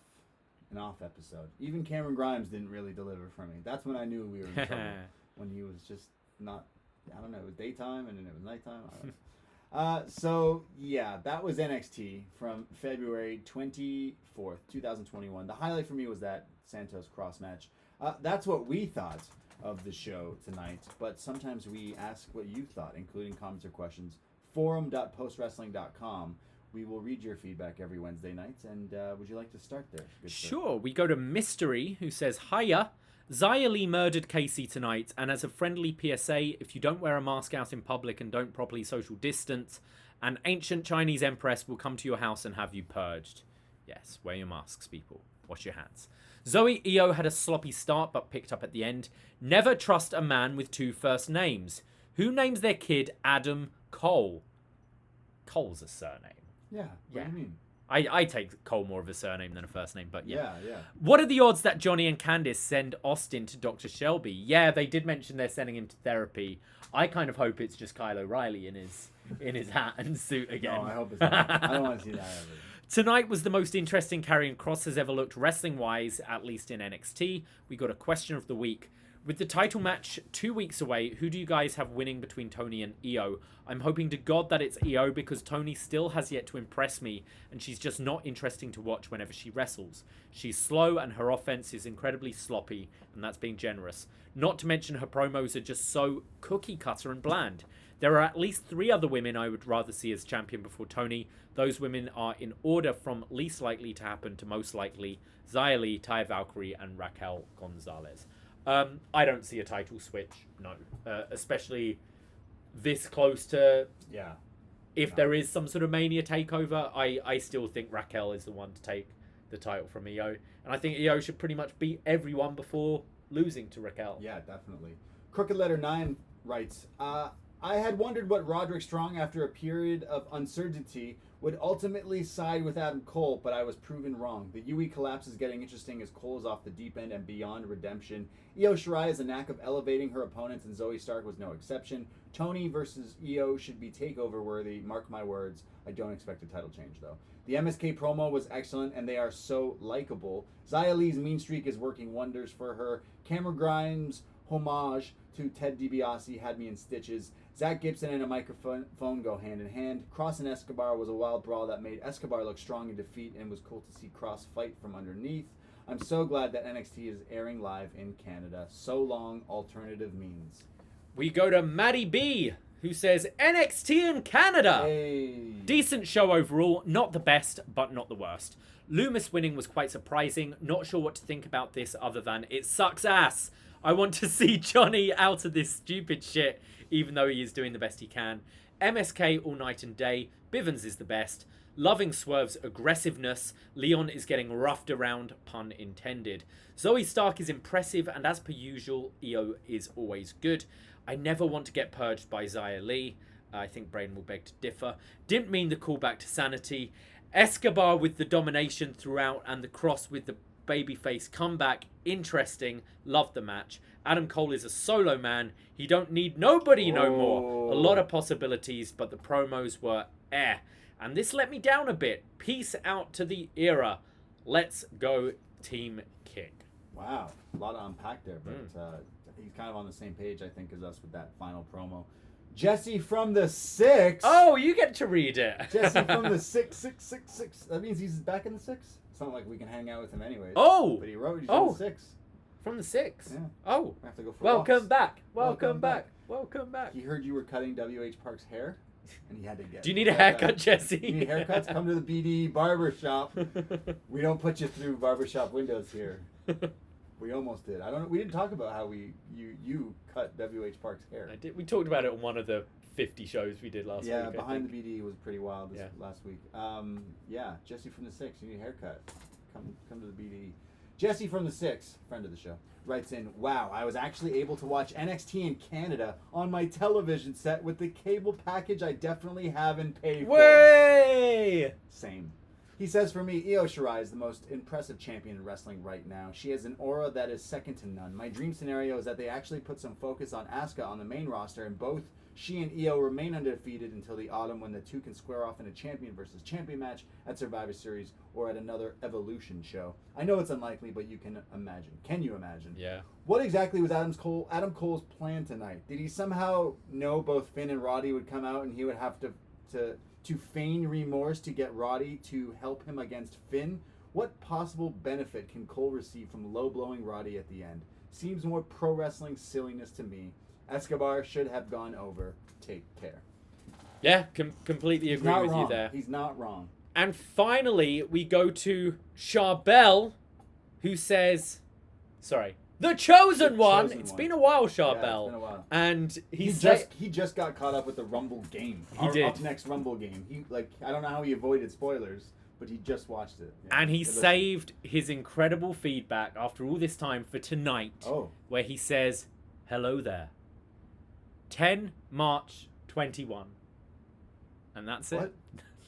episode. Even Cameron Grimes didn't really deliver for me. That's when I knew we were in trouble. When he was just not, I don't know, it was daytime and then it was nighttime. I don't know. So yeah, that was NXT from February 24th, 2021. The highlight for me was that Santos Cross match. That's what we thought of the show tonight, but sometimes we ask what you thought, including comments or questions. Forum.postwrestling.com. We will read your feedback every Wednesday night, and would you like to start there? Good sure. We go to Mystery, who says, Hiya. Xayah Lee murdered Casey tonight, and as a friendly PSA, if you don't wear a mask out in public and don't properly social distance, an ancient Chinese empress will come to your house and have you purged. Yes, wear your masks, people. Wash your hands. Zoe Io had a sloppy start, but picked up at the end. Never trust a man with 2 first names. Who names their kid Adam Cole? Cole's a surname. Yeah, what do you mean? I take Cole more of a surname than a first name, but yeah. Yeah. What are the odds that Johnny and Candice send Austin to Dr. Shelby? Yeah, they did mention they're sending him to therapy. I kind of hope it's just Kyle O'Reilly in his hat and suit again. No, I hope it's not. I don't want to see that ever. Tonight was the most interesting Karrion Kross has ever looked wrestling-wise, at least in NXT. We got a question of the week. With the title match 2 weeks away, who do you guys have winning between Tony and Io? I'm hoping to God that it's Io because Tony still has yet to impress me and she's just not interesting to watch whenever she wrestles. She's slow and her offense is incredibly sloppy, and that's being generous. Not to mention her promos are just so cookie cutter and bland. There are at least 3 other women I would rather see as champion before Tony. Those women are in order from least likely to happen to most likely: Xayah Lee, Taya Valkyrie, and Raquel Gonzalez. I don't see a title switch, no. Especially this close to... Yeah. If there is some sort of Mania takeover, I still think Raquel is the one to take the title from Io. And I think Io should pretty much beat everyone before losing to Raquel. Yeah, definitely. Crooked Letter 9 writes, I had wondered what Roderick Strong, after a period of uncertainty, would ultimately side with Adam Cole, but I was proven wrong. The UE collapse is getting interesting as Cole is off the deep end and beyond redemption. Io Shirai has a knack of elevating her opponents, and Zoe Stark was no exception. Tony versus Io should be takeover worthy. Mark my words. I don't expect a title change, though. The MSK promo was excellent, and they are so likable. Xayah Lee's mean streak is working wonders for her. Cameron Grimes' homage to Ted DiBiase had me in stitches. Zach Gibson and a microphone go hand in hand. Cross and Escobar was a wild brawl that made Escobar look strong in defeat, and was cool to see Cross fight from underneath. I'm so glad that NXT is airing live in Canada. So long, alternative means. We go to Maddie B, who says, NXT in Canada! Hey. Decent show overall, not the best, but not the worst. Loomis winning was quite surprising. Not sure what to think about this other than it sucks ass. I want to see Johnny out of this stupid shit, even though he is doing the best he can. MSK all night and day. Bivens is the best. Loving Swerve's aggressiveness. Leon is getting roughed around, pun intended. Zoe Stark is impressive, and as per usual, Io is always good. I never want to get purged by Xayah Lee. I think Braden will beg to differ. Didn't mean the callback to sanity. Escobar with the domination throughout, and the Cross with the babyface comeback. Interesting. Loved the match. Adam Cole is a solo man. He don't need nobody no more. A lot of possibilities, but the promos were And this let me down a bit. Peace out to the era. Let's go Team King. Wow. A lot to unpack there, but he's kind of on the same page, I think, as us with that final promo. Jesse from the 6. Oh, you get to read it. Jesse from the 6. That means he's back in the 6. It's not like we can hang out with him anyways. Oh. But he wrote he's from the 6. From the 6? Yeah. Oh. We have to go for Welcome walks. back. Welcome back. Welcome back. He heard you were cutting W.H. Park's hair, and he had to get Do you need a haircut, Jesse? You need haircuts? Come to the BD barber shop. We don't put you through barbershop windows here. We almost did. We didn't talk about how you cut W.H. Park's hair. I did. We talked about it on one of the 50 shows we did last week. Yeah, Behind the BD was pretty wild last week. Jesse from the 6, you need a haircut. Come to the BD. Jesse from the 6, friend of the show, writes in, wow, I was actually able to watch NXT in Canada on my television set with the cable package I definitely haven't paid for. Way! Same. He says, for me, Io Shirai is the most impressive champion in wrestling right now. She has an aura that is second to none. My dream scenario is that they actually put some focus on Asuka on the main roster, and both she and Io remain undefeated until the autumn, when the two can square off in a champion versus champion match at Survivor Series or at another Evolution show. I know it's unlikely, but you can imagine. Can you imagine? Yeah. What exactly was Adam Cole's plan tonight? Did he somehow know both Finn and Roddy would come out, and he would have to feign remorse to get Roddy to help him against Finn? What possible benefit can Cole receive from low-blowing Roddy at the end? Seems more pro wrestling silliness to me. Escobar should have gone over. Take care. Yeah, completely agree with you there. He's not wrong. And finally, we go to Charbel, who says, sorry, the chosen one. It's been a while, Charbel. Yeah, it's been a while. And he just got caught up with the Rumble game. He did. upNXT Rumble game. I don't know how he avoided spoilers, but he just watched it. Yeah, and he saved his incredible feedback after all this time for tonight, where he says, hello there. 10 March 21. And that's it. What?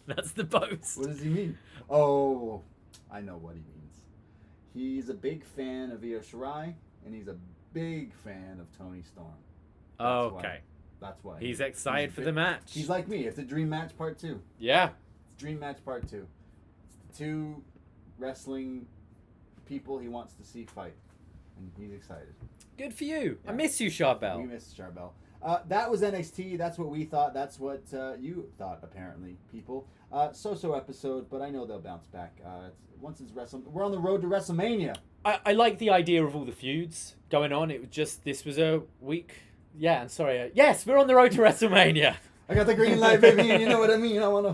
That's the post. What does he mean? Oh, I know what he means. He's a big fan of Io Shirai, and he's a big fan of Toni Storm. That's why. He's excited for the match. He's like me. It's a dream match part 2. Yeah. It's dream match part 2. It's the 2 wrestling people he wants to see fight, and he's excited. Good for you. Yeah. I miss you, Charbel. We miss Charbel. That was NXT. That's what we thought. That's what you thought, apparently, people. So-so episode, but I know they'll bounce back. Once it's we're on the road to WrestleMania. I like the idea of all the feuds going on. It was just, this was a week. Yeah, I'm sorry. Yes, we're on the road to WrestleMania. I got the green light, baby, and you know what I mean. I want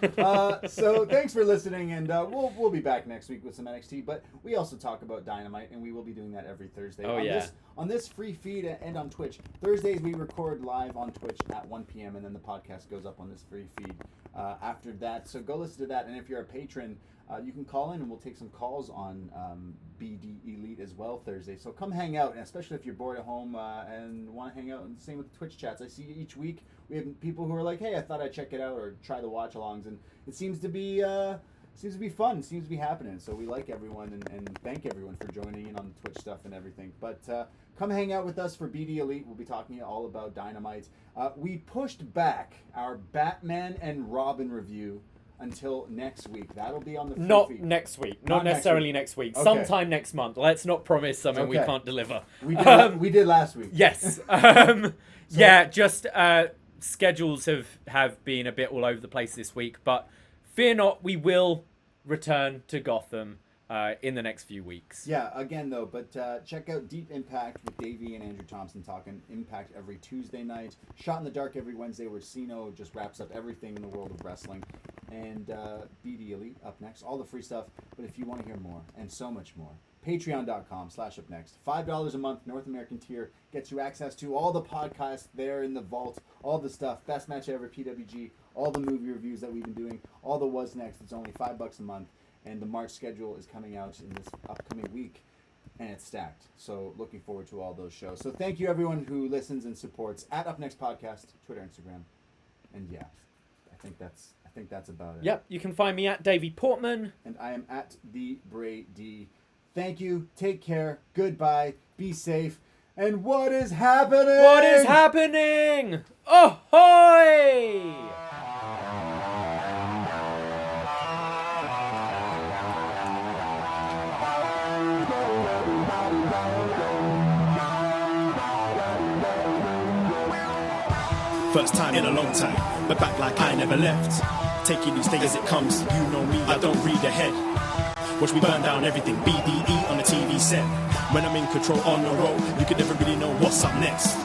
to. So thanks for listening, and we'll be back next week with some NXT. But we also talk about Dynamite, and we will be doing that every Thursday. On this free feed and on Twitch. Thursdays we record live on Twitch at 1 p.m. and then the podcast goes up on this free feed after that. So go listen to that, and if you're a patron, you can call in, and we'll take some calls on BD Elite as well Thursday. So come hang out, and especially if you're bored at home and want to hang out. And same with the Twitch chats. I see each week we have people who are like, "Hey, I thought I'd check it out or try the watch-alongs," and it seems to be fun. Seems to be happening. So we like everyone and thank everyone for joining in on the Twitch stuff and everything. But come hang out with us for BD Elite. We'll be talking all about Dynamite. We pushed back our Batman and Robin review until next week. That'll be on the free feed. Next week. Not necessarily next week. Okay. Sometime next month. Let's not promise something we can't deliver. We did last week. Yes. Just schedules have been a bit all over the place this week, but fear not, we will return to Gotham in the next few weeks. Yeah, again though, but check out Deep Impact with Davey and Andrew Thompson talking Impact every Tuesday night. Shot in the Dark every Wednesday, where Cino just wraps up everything in the world of wrestling. And BD Elite up next, all the free stuff. But if you want to hear more and so much more, patreon.com/upnext. $5 a month, North American tier, gets you access to all the podcasts there in the vault, all the stuff, best match ever, PWG, all the movie reviews that we've been doing, all the What's Next. It's only $5 a month, and the March schedule is coming out in this upcoming week, and it's stacked. So looking forward to all those shows. So thank you everyone who listens and supports at upNXT Podcast, Twitter, Instagram, and yeah, I think that's about it. Yep, you can find me at Davey Portman, and I am at the Bray D. Thank you. Take care. Goodbye. Be safe. And what is happening? What is happening? Ahoy! First time in a long time, but back like I never left. Taking each day as it comes, you know me, I don't read ahead. Watch me burn down everything, BDE on the TV set. When I'm in control on the road, you could never really know what's up next.